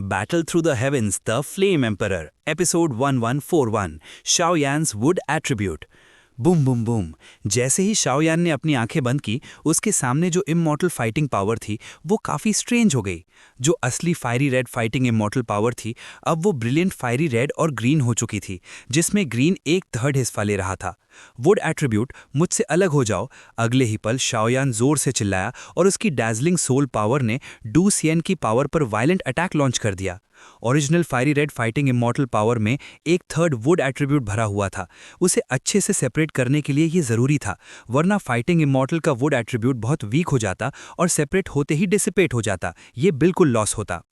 Battle Through the Heavens, The Flame Emperor, Episode 1141, Shao Yan's Wood Attribute. Boom boom boom. जैसे ही Shao यान ने अपनी आंखें बंद की, उसके सामने जो इमॉर्टल फाइटिंग पावर थी वो काफ़ी स्ट्रेंज हो गई। जो असली fiery red fighting immortal power थी, अब वो ब्रिलियंट फायरी रेड और ग्रीन हो चुकी थी, जिसमें ग्रीन 1/3 हिस्सा ले रहा था। वुड एट्रीब्यूट, मुझसे अलग हो जाओ। अगले ही पल शाओ यान जोर से चिल्लाया और उसकी डैजलिंग सोल पावर ने डू सियन की पावर पर वायलेंट अटैक लॉन्च कर दिया। Original fiery red fighting immortal power में 1/3 वुड एट्रीब्यूट भरा हुआ था। उसे अच्छे से सेपरेट करने के लिए ये ज़रूरी था, वरना फाइटिंग इमॉर्टल का वुड एट्रीब्यूट बहुत वीक हो जाता और सेपरेट होते ही डिसिपेट हो जाता। ये बिल्कुल लॉस होता।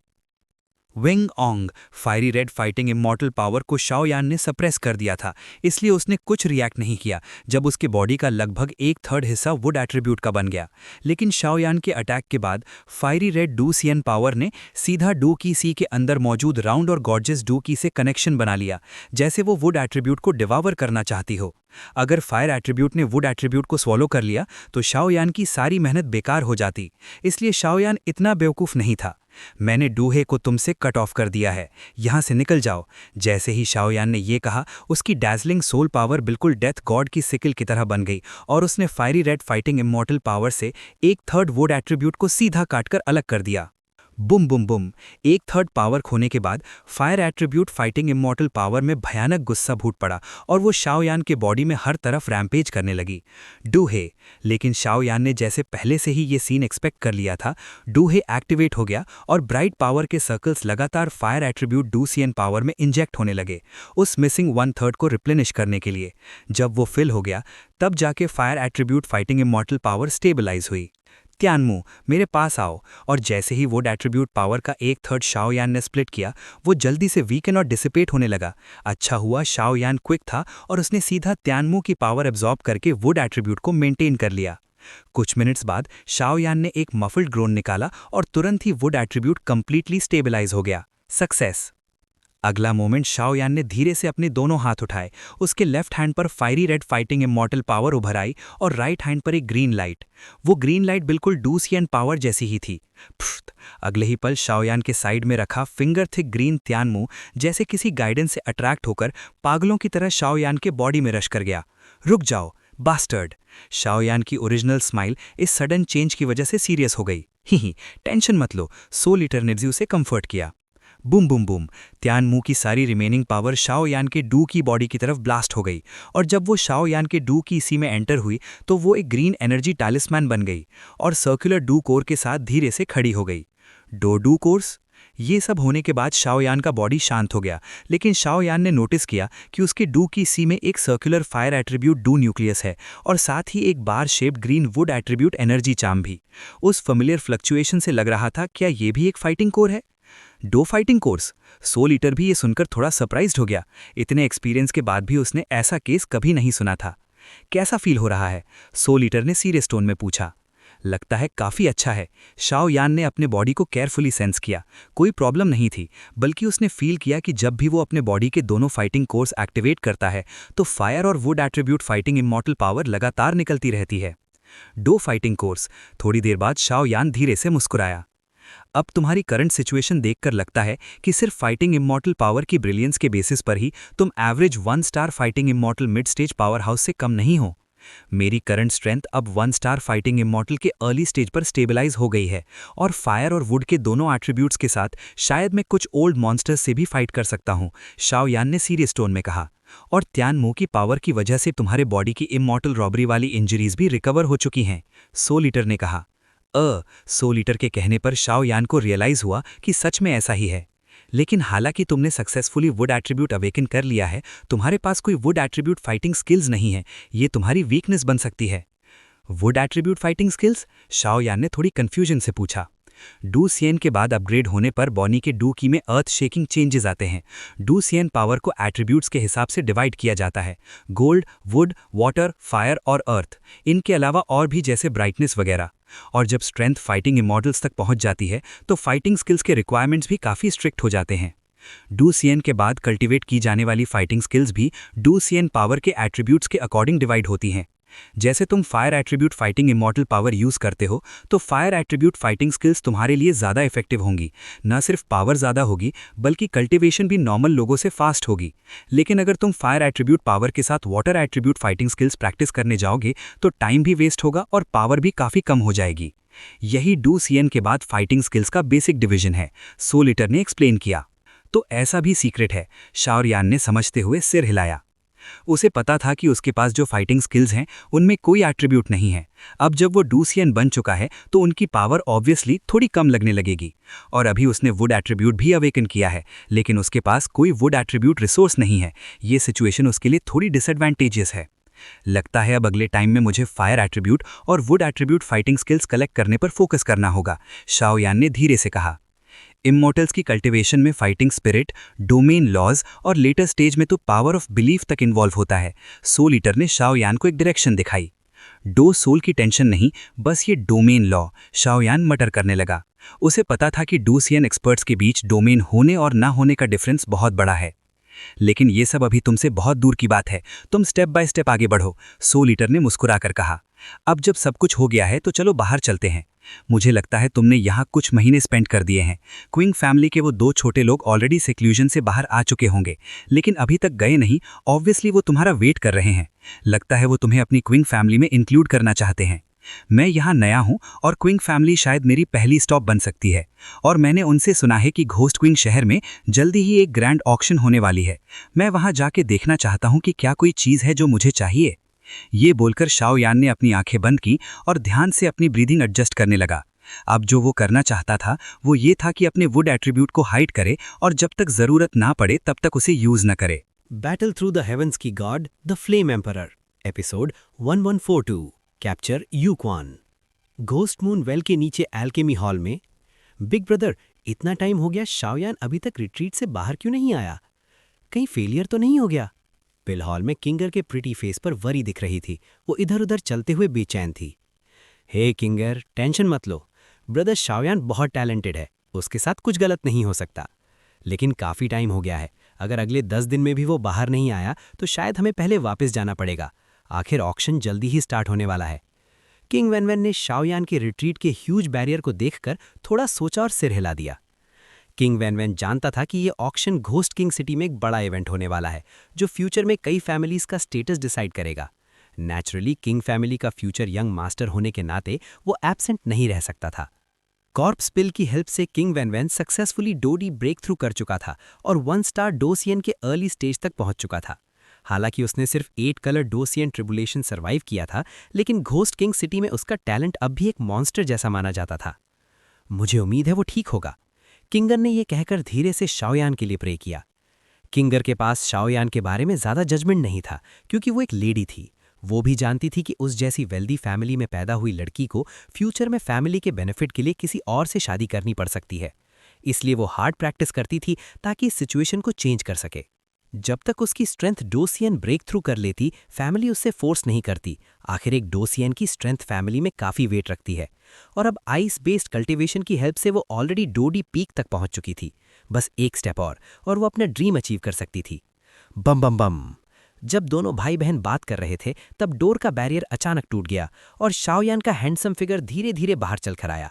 विंग ओंग, fiery red fighting immortal power को शाओ यान ने सप्रेस कर दिया था, इसलिए उसने कुछ रिएक्ट नहीं किया जब उसके बॉडी का लगभग 1/3 हिस्सा वुड एट्रीब्यूट का बन गया। लेकिन शाओ यान के अटैक के बाद फायरी रेड डू सियन पावर ने सीधा डू की सी के अंदर मौजूद राउंड और गॉर्जियस डू की से कनेक्शन बना लिया, जैसे वो वुड एट्रीब्यूट को डिवावर करना चाहती हो। अगर फायर एट्रीब्यूट ने वुड एट्रीब्यूट को स्वॉलो कर लिया तो शाओ यान की सारी मेहनत बेकार हो जाती, इसलिए शाओ यान इतना बेवकूफ़ नहीं था। मैंने डूहे को तुमसे कट ऑफ कर दिया है, यहाँ से निकल जाओ। जैसे ही शाओ यान ने ये कहा, उसकी डैजलिंग सोल पावर बिल्कुल डेथ गॉड की सिकल की तरह बन गई और उसने fiery red fighting immortal power से 1/3 वुड एट्रीब्यूट को सीधा काटकर अलग कर दिया। बुम बुम बुम। 1/3 पावर खोने के बाद fire attribute fighting immortal power में भयानक गुस्सा फूट पड़ा और वो शाओ यान के बॉडी में हर तरफ रैम्पेज करने लगी। डूहे, लेकिन शाओ यान ने जैसे पहले से ही ये सीन एक्सपेक्ट कर लिया था, डूहे एक्टिवेट हो गया और ब्राइट पावर के सर्कल्स लगातार फायर एट्रीब्यूट डू सियन पावर में इंजेक्ट होने लगे, उस मिसिंग 1/3 को रिप्लेनिश करने के लिए। जब वो फिल हो गया, तब जाके fire attribute fighting immortal power stabilize हुई। त्यानमू, मेरे पास आओ। और जैसे ही वुड एट्रीब्यूट पावर का 1/3 शाओ यान ने स्प्लिट किया, वो जल्दी से वीकन और डिसिपेट होने लगा। अच्छा हुआ शाओ यान क्विक था और उसने सीधा त्यानमू की पावर एब्जॉर्ब करके वुड एट्रीब्यूट को मेंटेन कर लिया। कुछ मिनट्स बाद शाओ यान ने एक मफल्ड ग्रोन निकाला और तुरंत ही वुड एट्रीब्यूट कंप्लीटली स्टेबलाइज हो गया। सक्सेस। अगला मोमेंट शाओ यान ने धीरे से अपने दोनों हाथ उठाए, उसके लेफ्ट हैंड पर fiery red fighting immortal power उभर आई और राइट हैंड पर एक ग्रीन लाइट। वो ग्रीन लाइट बिल्कुल डू सियन पावर जैसी ही थी। अगले ही पल शाओ यान के साइड में रखा फिंगर थिक ग्रीन त्यानमू जैसे किसी गाइडेंस से अट्रैक्ट होकर पागलों की तरह शाओ यान के बॉडी में रश कर गया। रुक जाओ बास्टर्ड। शाओ यान की ओरिजिनल स्माइल इस सडन चेंज की वजह से सीरियस हो गई। ही टेंशन मत लो, 100 लीटर ने उसे कंफर्ट किया। Boom boom boom. त्यानमू की सारी रिमेनिंग पावर शाओ यान के डू की बॉडी की तरफ ब्लास्ट हो गई और जब वो शाओ यान के डू की इसी में एंटर हुई तो वो एक ग्रीन एनर्जी टैलिस्मैन बन गई और सर्कुलर डू कोर के साथ धीरे से खड़ी हो गई। Do course. ये सब होने के बाद शाओ यान का बॉडी शांत हो गया, लेकिन शाओ यान ने नोटिस किया कि उसके डू की सी में एक circular fire attribute do nucleus है और साथ ही एक बार shaped green wood attribute energy charm भी। उस फेमिलियर फ्लक्चुएशन से लग रहा था, क्या ये भी एक फाइटिंग कोर है? Dao fighting cores. 100 लीटर भी ये सुनकर थोड़ा सरप्राइज्ड हो गया। इतने एक्सपीरियंस के बाद भी उसने ऐसा केस कभी नहीं सुना था। कैसा फील हो रहा है? 100 लीटर ने सीरियस टोन में पूछा। लगता है काफ़ी अच्छा है। शाओ यान ने अपने बॉडी को केयरफुली सेंस किया। कोई प्रॉब्लम नहीं थी, बल्कि उसने फील किया कि जब भी वो अपने बॉडी के दोनों फाइटिंग कोर्स एक्टिवेट करता है तो फायर और wood attribute fighting immortal power लगातार निकलती रहती है। Dao fighting cores. थोड़ी देर बाद शाओ यान धीरे से मुस्कुराया। अब तुम्हारी करंट सिचुएशन देखकर लगता है कि सिर्फ फाइटिंग इमॉर्टल पावर की ब्रिलियंस के बेसिस पर ही तुम average 1 star fighting immortal mid stage power house से कम नहीं हो। मेरी करंट स्ट्रेंथ अब 1 स्टार फाइटिंग इमॉर्टल के अर्ली स्टेज पर स्टेबलाइज हो गई है और फायर और वुड के दोनों एट्रीब्यूट्स के साथ शायद मैं कुछ ओल्ड मॉन्स्टर्स से भी फाइट कर सकता हूँ, शाओ यान ने सीरियस टोन में कहा। और त्यानमू की पावर की वजह से तुम्हारे बॉडी की इमॉर्टल रॉबरी वाली इंजरीज भी रिकवर हो चुकी हैं, 100 लीटर ने कहा। 100 लीटर के कहने पर शाओ यान को रियलाइज हुआ कि सच में ऐसा ही है। लेकिन हालांकि तुमने सक्सेसफुली वुड एट्रीब्यूट अवेकन कर लिया है, तुम्हारे पास कोई वुड एट्रीब्यूट फाइटिंग स्किल्स नहीं है। ये तुम्हारी वीकनेस बन सकती है। Would attribute fighting skills? Shao यान ने थोड़ी कंफ्यूजन से पूछा। डू सियन के बाद अपग्रेड होने पर बॉनी के डू की में अर्थ शेकिंग चेंजेस आते हैं। डू सियन पावर को एट्रीब्यूट्स के हिसाब से डिवाइड किया जाता है, गोल्ड, वुड, वाटर, फायर और अर्थ। इनके अलावा और भी जैसे ब्राइटनेस वगैरह। और जब स्ट्रेंथ फाइटिंग इमॉर्टल्स तक पहुंच जाती है तो फाइटिंग स्किल्स के रिक्वायरमेंट्स भी काफ़ी स्ट्रिक्ट हो जाते हैं। डू सियन के बाद कल्टीवेट की जाने वाली फाइटिंग स्किल्स भी डू सियन पावर के एट्रीब्यूट्स के अकॉर्डिंग डिवाइड होती हैं। जैसे तुम fire attribute fighting immortal power use करते हो तो फायर एट्रीब्यूट फाइटिंग स्किल्स तुम्हारे लिए ज़्यादा इफेक्टिव होंगी। न सिर्फ पावर ज़्यादा होगी बल्कि कल्टिवेशन भी नॉर्मल लोगों से फास्ट होगी। लेकिन अगर तुम फायर एट्रीब्यूट पावर के साथ water attribute fighting skills practice करने जाओगे तो टाइम भी वेस्ट होगा और पावर भी काफ़ी कम हो जाएगी। यही डू सीएन के बाद फाइटिंग स्किल्स का बेसिक डिवीजन है, सोल ईटर ने एक्सप्लेन किया। तो ऐसा भी सीक्रेट है, शाओयान ने समझते हुए सिर हिलाया। उसे पता था कि उसके पास जो फाइटिंग स्किल्स हैं उनमें कोई एट्रीब्यूट नहीं है। अब जब वो डूसियन बन चुका है तो उनकी पावर ऑब्वियसली थोड़ी कम लगने लगेगी। और अभी उसने वुड एट्रीब्यूट भी अवेकन किया है, लेकिन उसके पास कोई वुड एट्रीब्यूट रिसोर्स नहीं है। ये सिचुएशन उसके लिए थोड़ी डिसएडवांटेजियस है। लगता है अब अगले टाइम में मुझे फायर एट्रीब्यूट और wood attribute fighting skills collect करने पर फोकस करना होगा, शाओयान ने धीरे से कहा। इमॉर्टल्स की कल्टीवेशन में फाइटिंग स्पिरिट, डोमेन लॉज और लेटर स्टेज में तो पावर ऑफ बिलीफ तक इन्वॉल्व होता है। सोल ईटर ने शाओयान को एक डायरेक्शन दिखाई। डो सोल की टेंशन नहीं, बस ये डोमेन लॉ, शाओयान मटर करने लगा। उसे पता था कि डूसियन एक्सपर्ट्स के बीच डोमेन होने और ना होने का डिफरेंस बहुत बड़ा है। लेकिन ये सब अभी तुमसे बहुत दूर की बात है, तुम स्टेप बाय स्टेप आगे बढ़ो, सोल ईटर ने मुस्कुराकर कहा। अब जब सब कुछ हो गया है तो चलो बाहर चलते हैं। मुझे लगता है तुमने यहाँ कुछ महीने स्पेंड कर दिए हैं। क्विंग फैमिली के वो 2 छोटे लोग ऑलरेडी सेक्लूजन से बाहर आ चुके होंगे, लेकिन अभी तक गए नहीं। ऑब्वियसली वो तुम्हारा वेट कर रहे हैं। लगता है वो तुम्हें अपनी क्विंग फैमिली में इंक्लूड करना चाहते हैं। मैं यहाँ नया हूँ और क्विंग फैमिली शायद मेरी पहली स्टॉप बन सकती है। और मैंने उनसे सुना है कि घोस्ट क्विंग शहर में जल्दी ही एक ग्रैंड ऑक्शन होने वाली है। मैं वहाँ जाके देखना चाहता हूँ कि क्या कोई चीज़ है जो मुझे चाहिए। ये बोलकर शाओयान ने अपनी आंखें बंद की और ध्यान से अपनी ब्रीदिंग एडजस्ट करने लगा। अब जो वो करना चाहता था वो ये था कि अपने वुड एट्रीब्यूट को हाइड करे और जब तक जरूरत ना पड़े तब तक उसे यूज न करे। बैटल थ्रू द हेवंस की God the Flame Emperor, episode 1142, capture यूक्वान। घोस्ट मून वेल के नीचे एल्केमी हॉल में। बिग ब्रदर, इतना टाइम हो गया, शाओयान अभी तक रिट्रीट से बाहर क्यों नहीं आया? कहीं फेलियर तो नहीं हो गया? पिल हॉल में किंगर के प्रिटी फेस पर वरी दिख रही थी। वो इधर उधर चलते हुए बेचैन थी। हे किंगर, टेंशन मत लो। ब्रदर शाओयान बहुत टैलेंटेड है, उसके साथ कुछ गलत नहीं हो सकता। लेकिन काफ़ी टाइम हो गया है। अगर अगले 10 दिन में भी वो बाहर नहीं आया तो शायद हमें पहले वापस जाना पड़ेगा। आखिर ऑक्शन जल्दी ही स्टार्ट होने वाला है। किंग वैन ने शाओयान के रिट्रीट के ह्यूज बैरियर को देखकर थोड़ा सोचा और सिर हिला दिया। किंग वैन जानता था कि ये ऑक्शन घोस्ट किंग सिटी में एक बड़ा इवेंट होने वाला है, जो फ्यूचर में कई फैमिलीज का स्टेटस डिसाइड करेगा। नेचुरली किंग फैमिली का फ्यूचर यंग मास्टर होने के नाते वो एब्सेंट नहीं रह सकता था। कॉर्प स्पिल की हेल्प से किंग वैन सक्सेसफुली डोडी ब्रेक थ्रू कर चुका था और 1 स्टार डोसियन के अर्ली स्टेज तक पहुंच चुका था। हालांकि उसने सिर्फ 8 कलर डोसियन ट्रिबुलेशन सर्वाइव किया था, लेकिन घोस्ट किंग सिटी में उसका टैलेंट अब भी एक मॉन्स्टर जैसा माना जाता था। मुझे उम्मीद है वो ठीक होगा, किंगर ने यह कहकर धीरे से शाओयान के लिए प्रे किया। किंगर के पास शाओयान के बारे में ज़्यादा जजमेंट नहीं था, क्योंकि वो एक लेडी थी। वो भी जानती थी कि उस जैसी वेल्दी फैमिली में पैदा हुई लड़की को फ्यूचर में फैमिली के बेनिफिट के लिए किसी और से शादी करनी पड़ सकती है। इसलिए वो हार्ड प्रैक्टिस करती थी ताकि इस सिचुएशन को चेंज कर सके। जब तक उसकी स्ट्रेंथ डोसियन ब्रेक थ्रू कर लेती, फैमिली उससे फोर्स नहीं करती। आखिर एक डोसियन की स्ट्रेंथ फैमिली में काफ़ी वेट रखती है। और अब आइस बेस्ड कल्टीवेशन की हेल्प से वो ऑलरेडी डोडी पीक तक पहुंच चुकी थी। बस एक स्टेप और वो अपना ड्रीम अचीव कर सकती थी। बम बम बम। जब दोनों भाई बहन बात कर रहे थे तब डोर का बैरियर अचानक टूट गया और शाओयान का हैंडसम फिगर धीरे धीरे बाहर चल कर आया।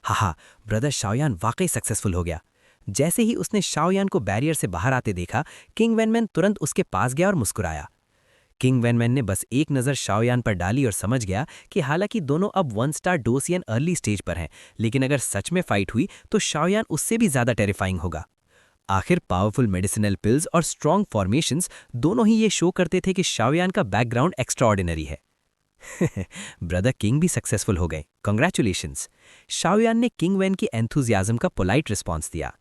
हा, ब्रदर शाओयान वाकई सक्सेसफुल हो गया। जैसे ही उसने शाओयान को बैरियर से बाहर आते देखा, किंग वैनमैन तुरंत उसके पास गया और मुस्कुराया। किंग वैनमैन ने बस एक नज़र शाओयान पर डाली और समझ गया कि हालांकि दोनों अब 1 स्टार डोसियन अर्ली स्टेज पर हैं, लेकिन अगर सच में फाइट हुई तो शाओयान उससे भी ज़्यादा टेरिफाइंग होगा। आखिर पावरफुल मेडिसिनल पिल्स और स्ट्रॉन्ग फॉर्मेशंस दोनों ही ये शो करते थे कि शाओयान का बैकग्राउंड एक्स्ट्राऑर्डिनरी है। ब्रदर किंग भी सक्सेसफुल हो गए, कांग्रेचुलेशंस। शाओयान ने किंग वैन की एंथुजियाज्म का पोलाइट रिस्पॉन्स दिया।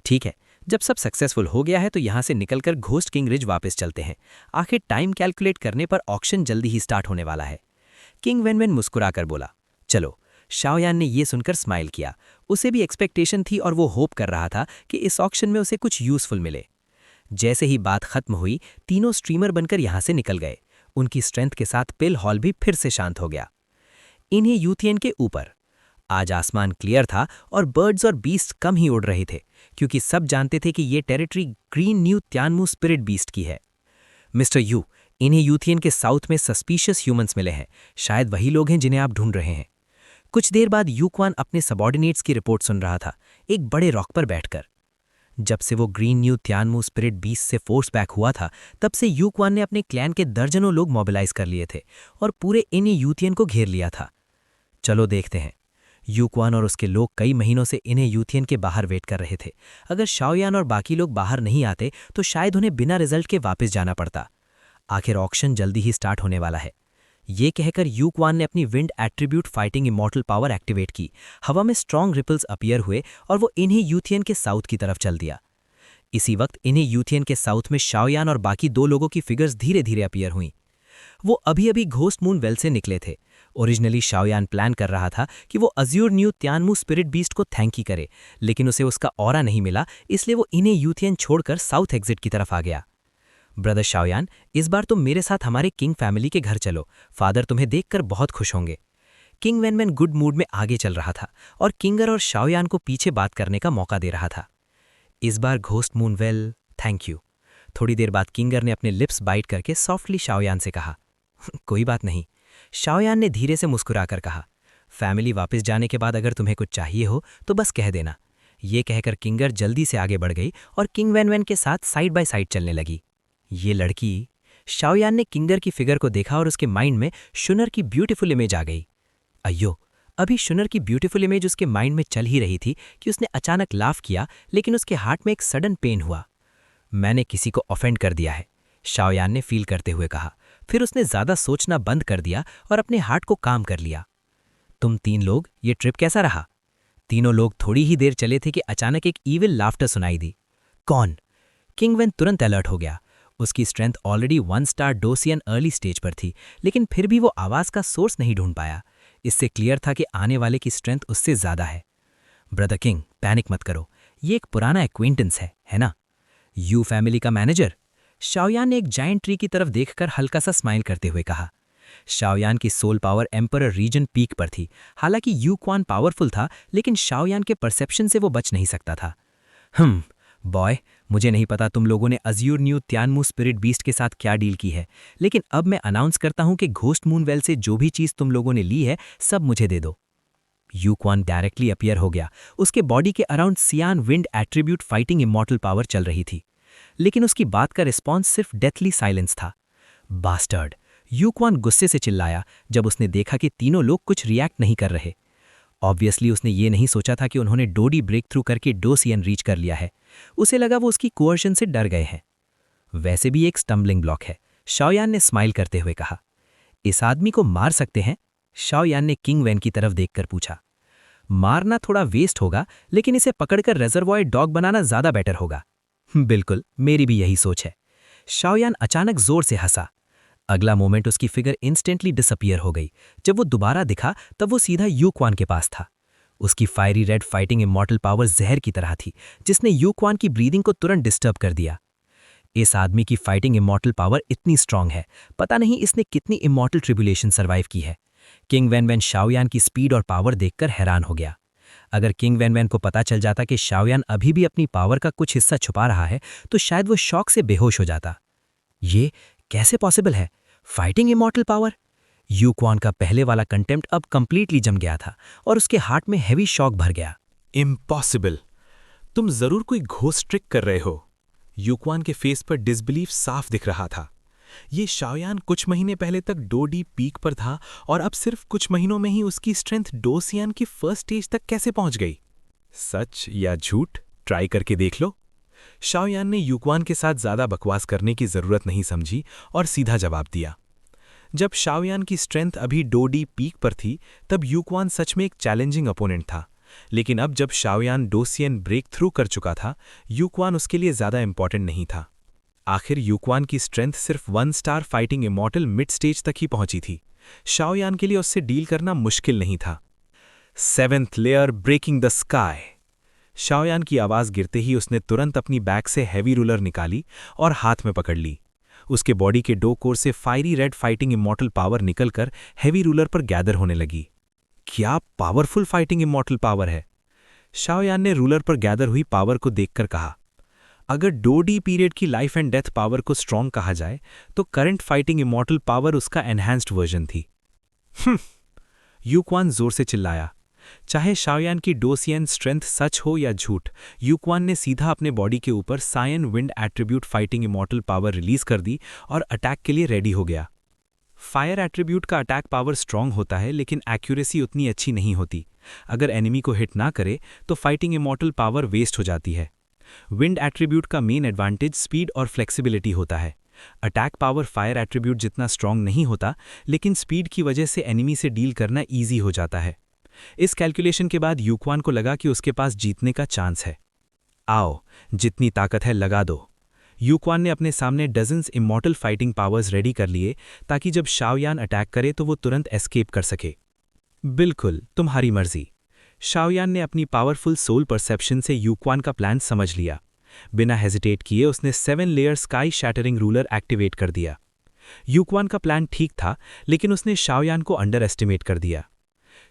ठीक है, जब सब सक्सेसफुल हो गया है तो यहाँ से निकलकर घोस्ट किंग रिज वापस चलते हैं। आखिर टाइम कैलकुलेट करने पर ऑक्शन जल्दी ही स्टार्ट होने वाला है। किंग वैन मुस्कुराकर बोला, चलो। शाओयान ने यह सुनकर स्माइल किया। उसे भी एक्सपेक्टेशन थी और वो होप कर रहा था कि इस ऑक्शन में उसे कुछ यूजफुल मिले। जैसे ही बात खत्म हुई, तीनों स्ट्रीमर बनकर यहाँ से निकल गए। उनकी स्ट्रेंथ के साथ पिल हॉल भी फिर से शांत हो गया। इन्हें यूथियन के ऊपर आज आसमान क्लियर था और बर्ड्स और बीस्ट कम ही उड़ रहे थे, क्योंकि सब जानते थे कि ये टेरिटरी ग्रीन न्यू त्यानमू स्पिरिट बीस्ट की है। मिस्टर यू, इन्हें यूथियन के साउथ में सस्पिशियस ह्यूमंस मिले हैं। शायद वही लोग हैं जिन्हें आप ढूंढ रहे हैं। कुछ देर बाद यूक्वान अपने सबॉर्डिनेट्स की रिपोर्ट सुन रहा था, एक बड़े रॉक पर बैठकर। जब से वो ग्रीन न्यू त्यानमू स्पिरिट बीस्ट से फोर्स बैक हुआ था, तब से यूक्वान ने अपने क्लैन के दर्जनों लोग मोबिलाइज कर लिए थे और पूरे इन्हीं यूथियन को घेर लिया था। चलो देखते हैं। यूक्वान और उसके लोग कई महीनों से इन्हें यूथियन के बाहर वेट कर रहे थे। अगर शाओयान और बाकी लोग बाहर नहीं आते तो शायद उन्हें बिना रिजल्ट के वापस जाना पड़ता। आखिर ऑक्शन जल्दी ही स्टार्ट होने वाला है। ये कहकर यूक्वान ने अपनी wind attribute fighting immortal power activate की। हवा में स्ट्रॉन्ग रिपल्स अपीयर हुए और वो इन्हीं यूथियन के साउथ की तरफ चल दिया। इसी वक्त इन्हीं यूथियन के साउथ में शाओयान और बाकी 2 लोगों की फिगर्स धीरे धीरे अपीयर हुईं। वो अभी अभी घोस्ट मून वेल से निकले थे। ओरिजिनली शाओयान प्लान कर रहा था कि वो अज्यूर न्यू त्यानमू स्पिरिट बीस्ट को थैंक ही करे, लेकिन उसे उसका ऑरा नहीं मिला, इसलिए वो इन्हें यूथियन छोड़कर साउथ एग्जिट की तरफ आ गया। ब्रदर शाओयान, इस बार तुम मेरे साथ हमारे किंग फैमिली के घर चलो। फादर तुम्हें देखकर बहुत खुश होंगे। किंग वेनवेन गुड मूड में आगे चल रहा था और किंगर और शाओयान को पीछे बात करने का मौका दे रहा था। इस बार Ghost Moon Well, thank you. थोड़ी देर बाद किंगर ने अपने लिप्स बाइट करके सॉफ्टली शाओयान से कहा, कोई बात नहीं। शाओयान ने धीरे से मुस्कुराकर कहा, फैमिली वापस जाने के बाद अगर तुम्हें कुछ चाहिए हो तो बस कह देना। ये कहकर किंगर जल्दी से आगे बढ़ गई और किंग वेनवेन के साथ साइड बाय साइड चलने लगी। ये लड़की। शाओयान ने किंगर की फिगर को देखा और उसके माइंड में शुनर की ब्यूटीफुल इमेज आ गई। अయ్यो, अभी शुनर की ब्यूटीफुल इमेज उसके माइंड में चल ही रही थी कि उसने अचानक लाफ किया, लेकिन उसके हार्ट में एक सडन पेन हुआ। मैंने किसी को ऑफेंड कर दिया है, शाओयान ने फील करते हुए कहा। फिर उसने ज्यादा सोचना बंद कर दिया और अपने हार्ट को काम कर लिया। तुम 3 लोग, ये ट्रिप कैसा रहा? तीनों लोग थोड़ी ही देर चले थे कि अचानक एक ईविल लाफ्टर सुनाई दी। कौन? किंग वेन तुरंत अलर्ट हो गया। उसकी स्ट्रेंथ ऑलरेडी 1 स्टार डोसियन अर्ली स्टेज पर थी, लेकिन फिर भी वो आवाज का सोर्स नहीं ढूंढ पाया। इससे क्लियर था कि आने वाले की स्ट्रेंथ उससे ज्यादा है। ब्रदर किंग, पैनिक मत करो, ये एक पुराना एक्वेंटेंस है ना? यू फैमिली का मैनेजर? शाओयान ने एक जायंट ट्री की तरफ देखकर हल्का सा स्माइल करते हुए कहा। शाओयान की soul power emperor realm peak पर थी। हालांकि यूक्वान पावरफुल था, लेकिन शाओयान के परसेप्शन से वो बच नहीं सकता था। बॉय, मुझे नहीं पता तुम लोगों ने अज्यूर न्यू त्यानमू स्पिरिट बीस्ट के साथ क्या डील की है, लेकिन अब मैं अनाउंस करता हूं कि घोस्ट मून वेल से जो भी चीज तुम लोगों ने ली है, सब मुझे दे दो। यूक्वान डायरेक्टली अपीयर हो गया। उसके बॉडी के अराउंड सियान wind attribute fighting immortal power चल रही थी, लेकिन उसकी बात का रिस्पॉन्स सिर्फ डेथली साइलेंस था। बास्टर्ड, यूक्वान गुस्से से चिल्लाया जब उसने देखा कि तीनों लोग कुछ रिएक्ट नहीं कर रहे। ऑब्वियसली उसने ये नहीं सोचा था कि उन्होंने डोडी ब्रेक थ्रू करके डोसियन रीच कर लिया है। उसे लगा वो उसकी कोअर्शन से डर गए हैं। वैसे भी एक स्टम्बलिंग ब्लॉक है, शाओयान ने स्माइल करते हुए कहा। इस आदमी को मार सकते हैं? शाओयान ने किंग वेन की तरफ देखकर पूछा। मारना थोड़ा वेस्ट होगा, लेकिन इसे पकड़कर रिजर्वॉयर डॉग बनाना ज्यादा बेटर होगा। बिल्कुल, मेरी भी यही सोच है। शाओयान अचानक जोर से हंसा। अगला मोमेंट उसकी फिगर इंस्टेंटली डिसअपीयर हो गई। जब वो दोबारा दिखा तब वो सीधा यूक्वान के पास था। उसकी fiery red fighting immortal power जहर की तरह थी, जिसने यूक्वान की ब्रीदिंग को तुरंत डिस्टर्ब कर दिया। इस आदमी की फाइटिंग इमॉर्टल पावर इतनी स्ट्रांग है, पता नहीं इसने कितनी इमॉर्टल ट्रिब्यूलेशन सर्वाइव की है। किंग वेनवेन शाओयान की स्पीड और पावर देखकर हैरान हो गया। अगर किंग वेनवेन को पता चल जाता कि शाओयान अभी भी अपनी पावर का कुछ हिस्सा छुपा रहा है, तो शायद वो शॉक से बेहोश हो जाता। ये कैसे पॉसिबल है? Fighting immortal power? यूक्वान का पहले वाला कंटेम्प्ट अब कंप्लीटली जम गया था और उसके हार्ट में हैवी शॉक भर गया। इम्पॉसिबल! तुम जरूर कोई घोस्ट ट्रिक कर रहे हो। यूक्वान के फेस पर डिसबिलीफ साफ दिख रहा था। ये शाओयान कुछ महीने पहले तक डोडी पीक पर था और अब सिर्फ कुछ महीनों में ही उसकी स्ट्रेंथ डोसियन की फर्स्ट स्टेज तक कैसे पहुंच गई? सच या झूठ, ट्राई करके देख लो। शाओयान ने यूक्वान के साथ ज्यादा बकवास करने की जरूरत नहीं समझी और सीधा जवाब दिया। जब शाओयान की स्ट्रेंथ अभी डोडी पीक पर थी, तब यूक्वान सच में एक चैलेंजिंग अपोनेंट था। लेकिन अब जब शाओयान डोसियन ब्रेक थ्रू कर चुका था, यूक्वान उसके लिए ज्यादा इंपॉर्टेंट नहीं था। आखिर यूक्वान की स्ट्रेंथ सिर्फ 1 star fighting immortal mid stage तक ही पहुंची थी। शाओयान के लिए उससे डील करना मुश्किल नहीं था। 7th layer breaking the sky. Xiao Yan की आवाज गिरते ही उसने तुरंत अपनी बैग से हैवी रूलर निकाली और हाथ में पकड़ ली। उसके बॉडी के 2 कोर से fiery red fighting immortal power निकलकर हैवी रूलर पर गैदर होने लगी। क्या पावरफुल फाइटिंग इमॉर्टल पावर है! शाओयान ने रूलर पर गैदर हुई पावर को देखकर कहा। अगर 2D पीरियड की लाइफ एंड डेथ पावर को स्ट्रॉन्ग कहा जाए तो करंट फाइटिंग इमॉर्टल पावर उसका एनहांस्ड वर्जन थी। यूक्वान जोर से चिल्लाया। चाहे शाओयान की डोसियन स्ट्रेंथ सच हो या झूठ, यूक्वान ने सीधा अपने बॉडी के ऊपर सायन wind attribute fighting immortal power release कर दी और अटैक के लिए रेडी हो गया। फायर एट्रीब्यूट का अटैक पावर स्ट्रॉन्ग होता है, लेकिन एक्यूरेसी उतनी अच्छी नहीं होती। अगर एनिमी को हिट ना करे तो फाइटिंग इमॉर्टल पावर वेस्ट हो जाती है। विंड एट्रीब्यूट का मेन एडवांटेज स्पीड और फ्लेक्सिबिलिटी होता है। अटैक पावर फायर एट्रीब्यूट जितना स्ट्रॉन्ग नहीं होता, लेकिन स्पीड की वजह से एनिमी से डील करना ईजी हो जाता है। इस कैलकुलेशन के बाद यूक्वान को लगा कि उसके पास जीतने का चांस है। आओ, जितनी ताकत है लगा दो। यूक्वान ने अपने सामने dozens immortal fighting powers ready कर लिए ताकि जब शाओयान अटैक करे तो वो तुरंत एस्केप कर सके। बिल्कुल तुम्हारी मर्जी। शाओयान ने अपनी पावरफुल सोल परसेप्शन से यूक्वान का प्लान समझ लिया। बिना हेजिटेट किए उसने 7 layer sky shattering ruler activate कर दिया। यूक्वान का प्लान ठीक था, लेकिन उसने शाओयान को अंडर एस्टिमेट कर दिया।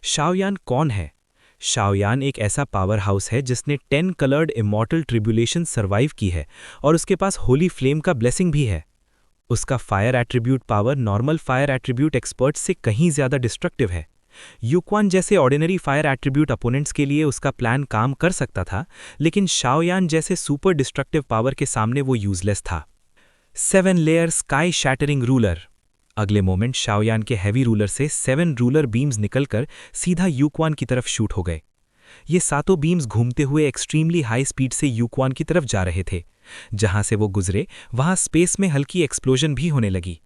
शाओयान कौन है? शाओयान एक ऐसा पावर हाउस है जिसने 10 कलर्ड इमॉर्टल ट्रिब्यूलेशन सर्वाइव की है और उसके पास होली फ्लेम का ब्लेसिंग भी है। उसका fire attribute power normal fire attribute expert से कहीं ज्यादा डिस्ट्रक्टिव है। यूक्वान जैसे ऑर्डिनरी फायर एट्रीब्यूट अपोनेंट्स के लिए उसका प्लान काम कर सकता था, लेकिन शाओयान जैसे सुपर डिस्ट्रक्टिव पावर के सामने वो यूजलेस था। 7 लेयर स्काई शैटरिंग रूलर। अगले मोमेंट शाओयान के हैवी रूलर से 7 रूलर बीम्स निकलकर सीधा यूक्वान की तरफ शूट हो गए। ये सातों बीम्स घूमते हुए एक्सट्रीमली हाई स्पीड से यूक्वान की तरफ जा रहे थे। जहां से वो गुजरे वहां स्पेस में हल्की एक्सप्लोजन भी होने लगी।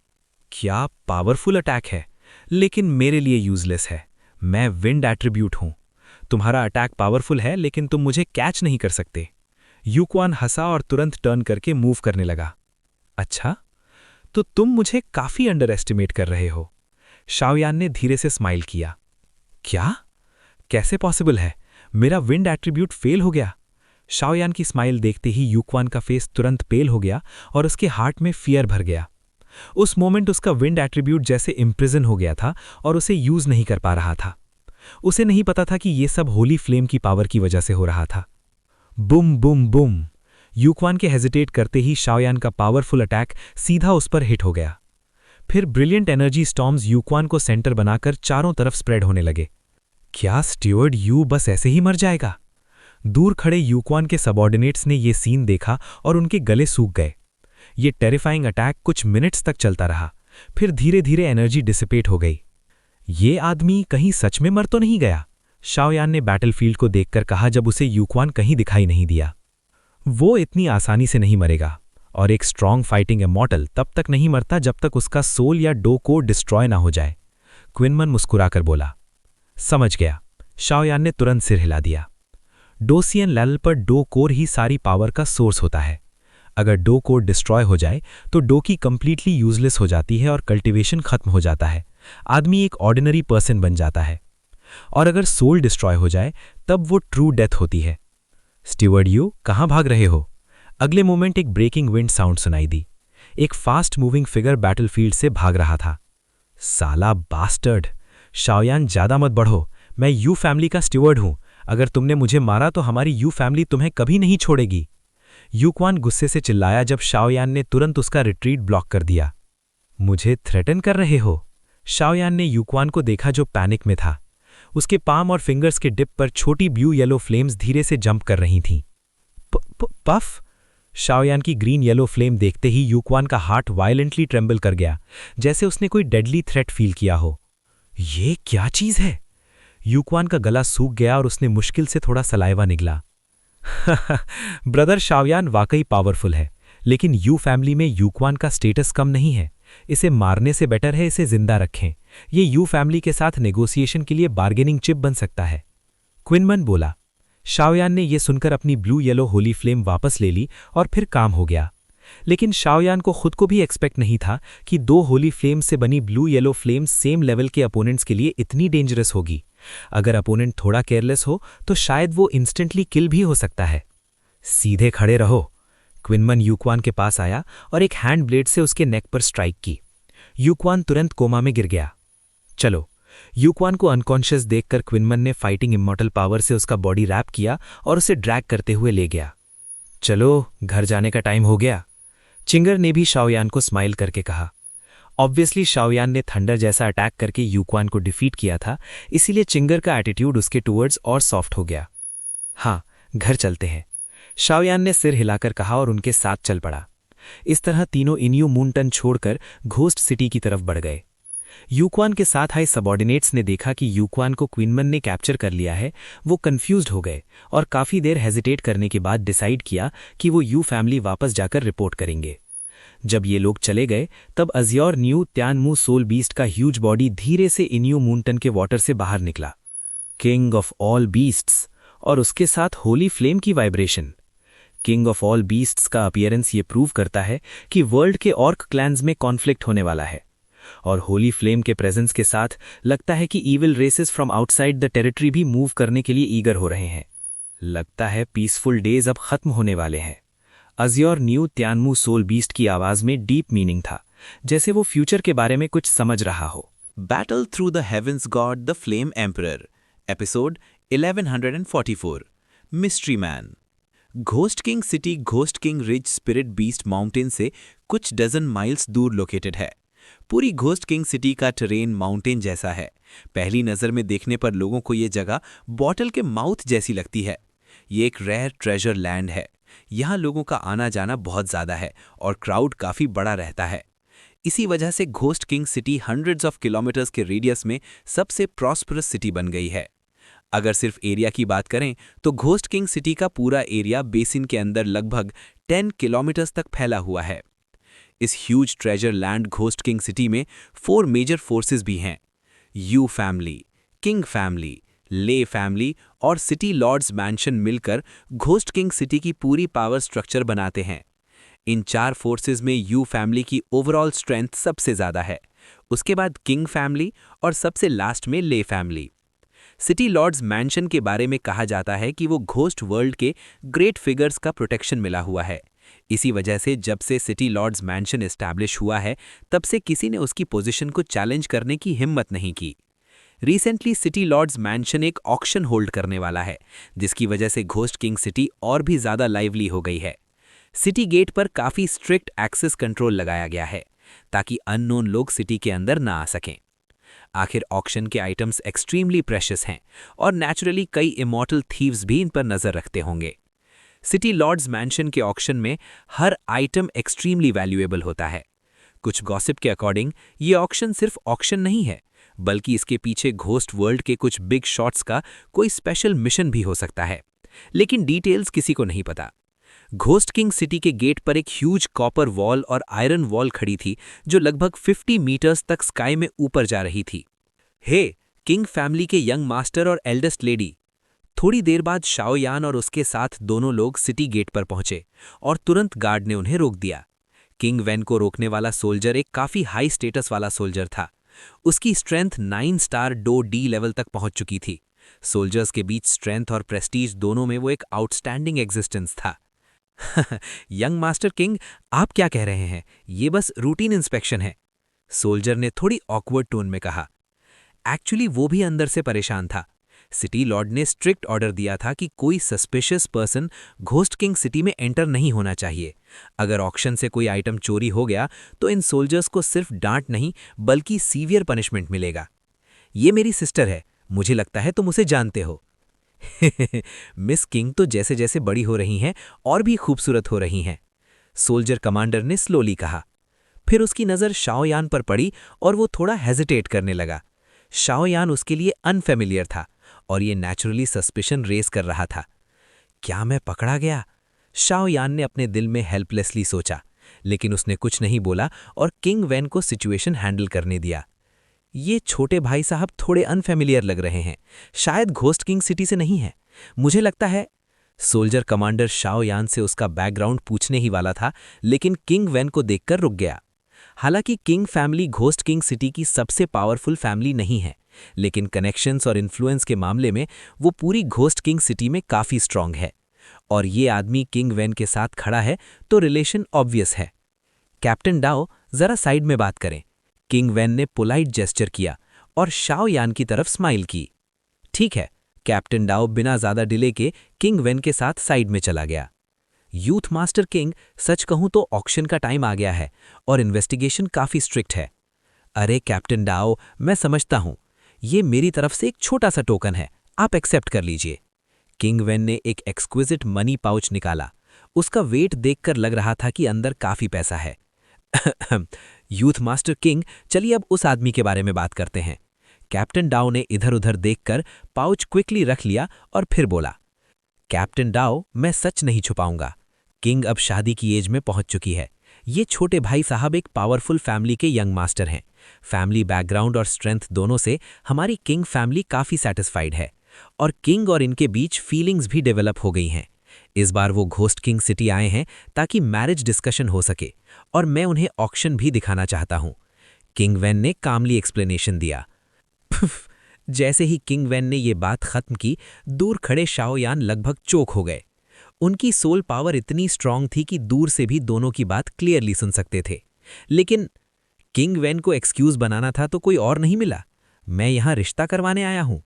क्या पावरफुल अटैक है, लेकिन मेरे लिए यूजलेस है। मैं विंड एट्रीब्यूट हूं। तुम्हारा अटैक पावरफुल है, लेकिन तुम मुझे कैच नहीं कर सकते। यूक्वान हंसा और तुरंत टर्न करके मूव करने लगा। अच्छा, तो तुम मुझे काफी अंडर एस्टिमेट कर रहे हो। शाओयान ने धीरे से स्माइल किया। क्या? कैसे पॉसिबल है? मेरा विंड एट्रीब्यूट फेल हो गया। शाओयान की स्माइल देखते ही यूक्वान का फेस तुरंत पेल हो गया और उसके हार्ट में फियर भर गया। उस मोमेंट उसका विंड एट्रीब्यूट जैसे इम्प्रिजन हो गया था और उसे यूज नहीं कर पा रहा था। उसे नहीं पता था कि ये सब होली फ्लेम की पावर की वजह से हो रहा था। बुम बुम बुम। यूक्वान के हेजिटेट करते ही शाओयान का पावरफुल अटैक सीधा उस पर हिट हो गया। फिर ब्रिलियंट एनर्जी स्टॉर्म्स यूक्वान को सेंटर बनाकर चारों तरफ स्प्रेड होने लगे। क्या स्टीवर्ड यू बस ऐसे ही मर जाएगा? दूर खड़े यूक्वान के सबऑर्डिनेट्स ने ये सीन देखा और उनके गले सूख गए। ये टेरिफाइंग अटैक कुछ मिनट्स तक चलता रहा, फिर धीरे धीरे एनर्जी डिसिपेट हो गई। ये आदमी कहीं सच में मर तो नहीं गया? शाओयान ने बैटलफील्ड को देखकर कहा जब उसे यूक्वान कहीं दिखाई नहीं दिया। वो इतनी आसानी से नहीं मरेगा, और एक स्ट्रॉन्ग फाइटिंग इमॉर्टल तब तक नहीं मरता जब तक उसका सोल या डो कोर डिस्ट्रॉय ना हो जाए। क्विनमन मुस्कुराकर बोला। समझ गया। शाओयान ने तुरंत सिर हिला दिया। डोसियन लेवल पर डो कोर ही सारी पावर का सोर्स होता है। अगर डो कोर डिस्ट्रॉय हो जाए तो डो की कंप्लीटली यूजलेस हो जाती है और कल्टीवेशन खत्म हो जाता है। आदमी एक ऑर्डिनरी पर्सन बन जाता है। और अगर सोल डिस्ट्रॉय हो जाए तब वो ट्रू डेथ होती है। स्टीवर्ड यू कहाँ भाग रहे हो? अगले मोमेंट एक ब्रेकिंग विंड साउंड सुनाई दी। एक फास्ट मूविंग फिगर बैटलफील्ड से भाग रहा था। साला बास्टर्ड! शाओयान ज्यादा मत बढ़ो। मैं यू फैमिली का स्टीवर्ड हूं। अगर तुमने मुझे मारा तो हमारी यू फैमिली तुम्हें कभी नहीं छोड़ेगी। यूक्वान गुस्से से चिल्लाया जब शाओयान ने तुरंत उसका रिट्रीट ब्लॉक कर दिया। मुझे थ्रेटन कर रहे हो? शाओयान ने यूक्वान को देखा जो पैनिक में था। उसके पाम और फिंगर्स के डिप पर छोटी ब्लू येलो फ्लेम्स धीरे से जंप कर रही थीं। पफ! शाओयान की ग्रीन येलो फ्लेम देखते ही यूक्वान का हार्ट वायलेंटली ट्रेम्बल कर गया, जैसे उसने कोई डेडली थ्रेट फील किया हो। ये क्या चीज है? यूक्वान का गला सूख गया और उसने मुश्किल से थोड़ा सलाइवा निगला। ब्रदर, शाओयान वाकई पावरफुल है, लेकिन यू फैमिली में यूक्वान का स्टेटस कम नहीं है। इसे मारने से बेटर है इसे जिंदा रखें। ये यू फैमिली के साथ नेगोशिएशन के लिए बार्गेनिंग चिप बन सकता है। क्विनमन बोला। शाओयान ने यह सुनकर अपनी ब्लू येलो होली फ्लेम वापस ले ली और फिर काम हो गया। लेकिन शाओयान को खुद को भी एक्सपेक्ट नहीं था कि 2 होली फ्लेम्स से बनी blue yellow flames same level के अपोनेंट्स के लिए इतनी डेंजरस होगी। अगर अपोनेंट थोड़ा केयरलेस हो तो शायद वो इंस्टेंटली किल भी हो सकता है। सीधे खड़े रहो। क्विनमन यूक्वान के पास आया और एक हैंड ब्लेड से उसके नेक पर स्ट्राइक की। यूक्वान तुरंत कोमा में गिर गया। चलो। यूक्वान को अनकॉन्शियस देखकर क्विनमन ने फाइटिंग इमॉर्टल पावर से उसका बॉडी रैप किया और उसे ड्रैग करते हुए ले गया। चलो घर जाने का टाइम हो गया, चिंगर ने भी शाओयान को स्माइल करके कहा। ऑब्वियसली शाओयान ने थंडर जैसा अटैक करके यूक्वान को डिफीट किया था, इसीलिए चिंगर का एटीट्यूड उसके टूवर्ड्स और सॉफ्ट हो गया। हाँ, घर चलते हैं, शाओयान ने सिर हिलाकर कहा और उनके साथ चल पड़ा। इस तरह तीनों इन्यू मूनटन छोड़कर घोस्ट सिटी की तरफ बढ़ गए। यूक्वान के साथ आए सबॉर्डिनेट्स ने देखा कि यूक्वान को क्वीनमन ने कैप्चर कर लिया है। वो कंफ्यूज्ड हो गए और काफी देर हेजिटेट करने के बाद डिसाइड किया कि वो यू फैमिली वापस जाकर रिपोर्ट करेंगे। जब ये लोग चले गए तब अजियोर न्यू त्यानमू सोल बीस्ट का ह्यूज बॉडी धीरे से इन्यू मूनटन के वाटर से बाहर निकला। किंग ऑफ ऑल बीस्ट्स और उसके साथ होली फ्लेम की vibration. King of all beasts का अपीयरेंस ये प्रूव करता है कि वर्ल्ड के ऑर्क क्लैंस में कॉन्फ्लिक्ट होने वाला है, और होली फ्लेम के प्रेजेंस के साथ लगता है कि evil races from outside the territory भी मूव करने के लिए ईगर हो रहे हैं। लगता है पीसफुल डेज अब खत्म होने वाले हैं। अजियोर न्यू त्यानमू सोल बीस्ट की आवाज में डीप मीनिंग था, जैसे वो फ्यूचर के बारे में कुछ समझ रहा हो। Battle Through the heavens God the Flame Emperor, episode 1144, mystery man. Ghost king city ghost king ridge spirit beast mountain से कुछ डजन माइल्स दूर लोकेटेड है। पूरी घोस्ट किंग सिटी का टेरेन माउंटेन जैसा है। पहली नज़र में देखने पर लोगों को ये जगह बॉटल के माउथ जैसी लगती है। ये एक रेयर ट्रेजर लैंड है। यहाँ लोगों का आना जाना बहुत ज़्यादा है और क्राउड काफ़ी बड़ा रहता है। इसी वजह से ghost king city hundreds of kilometres के रेडियस में सबसे प्रॉस्परस सिटी बन गई है। अगर सिर्फ एरिया की बात करें तो घोस्ट किंग सिटी का पूरा एरिया बेसिन के अंदर लगभग 10 किलोमीटर्स तक फैला हुआ है। इस huge treasure land ghost king city में 4 मेजर फोर्सेस भी हैं। यू फैमिली, किंग फैमिली, ले फैमिली और सिटी लॉर्ड्स मैंशन मिलकर घोस्ट किंग सिटी की पूरी पावर स्ट्रक्चर बनाते हैं। इन 4 फोर्सेस में यू फैमिली की ओवरऑल स्ट्रेंथ सबसे ज़्यादा है, उसके बाद किंग फैमिली और सबसे लास्ट में ले फैमिली। सिटी लॉर्ड्स मैंशन के बारे में कहा जाता है कि वो घोस्ट वर्ल्ड के ग्रेट फिगर्स का प्रोटेक्शन मिला हुआ है। इसी वजह से जब से सिटी लॉर्ड्स मैंशन एस्टैब्लिश हुआ है तब से किसी ने उसकी पोजीशन को चैलेंज करने की हिम्मत नहीं की। रिसेंटली सिटी लॉर्ड्स मैंशन एक ऑक्शन होल्ड करने वाला है, जिसकी वजह से घोस्ट किंग सिटी और भी ज़्यादा लाइवली हो गई है। सिटी गेट पर काफ़ी स्ट्रिक्ट एक्सेस कंट्रोल लगाया गया है ताकि अननोन लोग सिटी के अंदर ना आ सकें। आखिर ऑक्शन के आइटम्स एक्सट्रीमली प्रेशियस हैं और नेचुरली कई इमॉर्टल थीव्स भी इन पर नज़र रखते होंगे। सिटी लॉर्ड्स मैंशन के ऑक्शन में हर आइटम एक्सट्रीमली वैल्यूएबल होता है। कुछ गॉसिप के अकॉर्डिंग ये ऑक्शन सिर्फ ऑक्शन नहीं है, बल्कि इसके पीछे घोस्ट वर्ल्ड के कुछ बिग शॉट्स का कोई स्पेशल मिशन भी हो सकता है, लेकिन डिटेल्स किसी को नहीं पता। घोस्ट किंग सिटी के गेट पर एक ह्यूज कॉपर वॉल और आयरन वॉल खड़ी थी जो लगभग 50 मीटर्स तक स्काई में ऊपर जा रही थी। हे, किंग फैमिली के यंग मास्टर और एल्डेस्ट लेडी। थोड़ी देर बाद शाओयान और उसके साथ दोनों लोग सिटी गेट पर पहुंचे और तुरंत गार्ड ने उन्हें रोक दिया। किंग वैन को रोकने वाला सोल्जर एक काफी हाई स्टेटस वाला सोल्जर था। उसकी स्ट्रेंथ 9 स्टार डो डी लेवल तक पहुंच चुकी थी। सोल्जर्स के बीच स्ट्रेंथ और प्रेस्टीज दोनों में वो एक आउटस्टैंडिंग एग्जिस्टेंस था। यंग मास्टर किंग, आप क्या कह रहे हैं? ये बस रूटीन इंस्पेक्शन है, सोल्जर ने थोड़ी ऑकवर्ड टोन में कहा। एक्चुअली वो भी अंदर से परेशान था। सिटी लॉर्ड ने स्ट्रिक्ट ऑर्डर दिया था कि कोई suspicious person ghost king city में एंटर नहीं होना चाहिए। अगर ऑक्शन से कोई आइटम चोरी हो गया तो इन सोल्जर्स को सिर्फ डांट नहीं बल्कि सीवियर पनिशमेंट मिलेगा। ये मेरी सिस्टर है, मुझे लगता है तुम उसे जानते हो। मिस किंग तो जैसे जैसे बड़ी हो रही हैं और भी खूबसूरत हो रही हैं, सोल्जर कमांडर ने स्लोली कहा। फिर उसकी नज़र शाओयान पर पड़ी और वो थोड़ा हेजिटेट करने लगा। शाओयान उसके लिए अनफेमिलियर था और ये नेचुरली सस्पिशन रेस कर रहा था। क्या मैं पकड़ा गया? शाओयान ने अपने दिल में हेल्पलेसली सोचा, लेकिन उसने कुछ नहीं बोला और किंग वैन को सिचुएशन हैंडल करने दिया। ये छोटे भाई साहब थोड़े अनफेमिलियर लग रहे हैं, शायद घोस्ट किंग सिटी से नहीं है, मुझे लगता है। सोल्जर कमांडर शाओयान से उसका बैकग्राउंड पूछने ही वाला था, लेकिन किंग वैन को देखकर रुक गया। हालांकि king family ghost king city की सबसे पावरफुल फैमिली नहीं है, लेकिन कनेक्शंस और इन्फ्लुएंस के मामले में वो पूरी घोस्ट किंग सिटी में काफ़ी स्ट्रांग है। और ये आदमी किंग वैन के साथ खड़ा है तो रिलेशन ऑब्वियस है। कैप्टन डाओ, ज़रा साइड में बात करें। किंग वैन ने पोलाइट जेस्चर किया और शाओयान की तरफ स्माइल की। ठीक है, कैप्टन डाओ बिना ज़्यादा डिले के किंग वैन के साथ साइड में चला गया। यूथ मास्टर किंग, सच कहूं तो ऑक्शन का टाइम आ गया है और इन्वेस्टिगेशन काफी स्ट्रिक्ट है। अरे कैप्टन डाओ, मैं समझता हूं, ये मेरी तरफ से एक छोटा सा टोकन है, आप एक्सेप्ट कर लीजिए। किंग वेन ने एक एक्सक्विजिट मनी पाउच निकाला। उसका वेट देखकर लग रहा था कि अंदर काफी पैसा है। यूथ मास्टर किंग, चलिए अब उस आदमी के बारे में बात करते हैं। कैप्टन डाओ ने इधर उधर देखकर पाउच क्विकली रख लिया और फिर बोला, कैप्टन डाओ, मैं सच नहीं छुपाऊंगा। किंग अब शादी की एज में पहुंच चुकी है। ये छोटे भाई साहब एक पावरफुल फैमिली के यंग मास्टर हैं। फैमिली बैकग्राउंड और स्ट्रेंथ दोनों से हमारी किंग फैमिली काफी सेटिस्फाइड है और किंग और इनके बीच फीलिंग्स भी डेवलप हो गई हैं। इस बार वो घोस्ट किंग सिटी आए हैं ताकि मैरिज डिस्कशन हो सके और मैं उन्हें ऑक्शन भी दिखाना चाहता हूं। किंग वेन ने कामली एक्सप्लेनेशन दिया। जैसे ही किंग वेन ने ये बात खत्म की, दूर खड़े शाओयान लगभग चोक हो गए। उनकी सोल पावर इतनी स्ट्रांग थी कि दूर से भी दोनों की बात क्लियरली सुन सकते थे। लेकिन किंग वेन को एक्सक्यूज बनाना था तो कोई और नहीं मिला। मैं यहां रिश्ता करवाने आया हूं।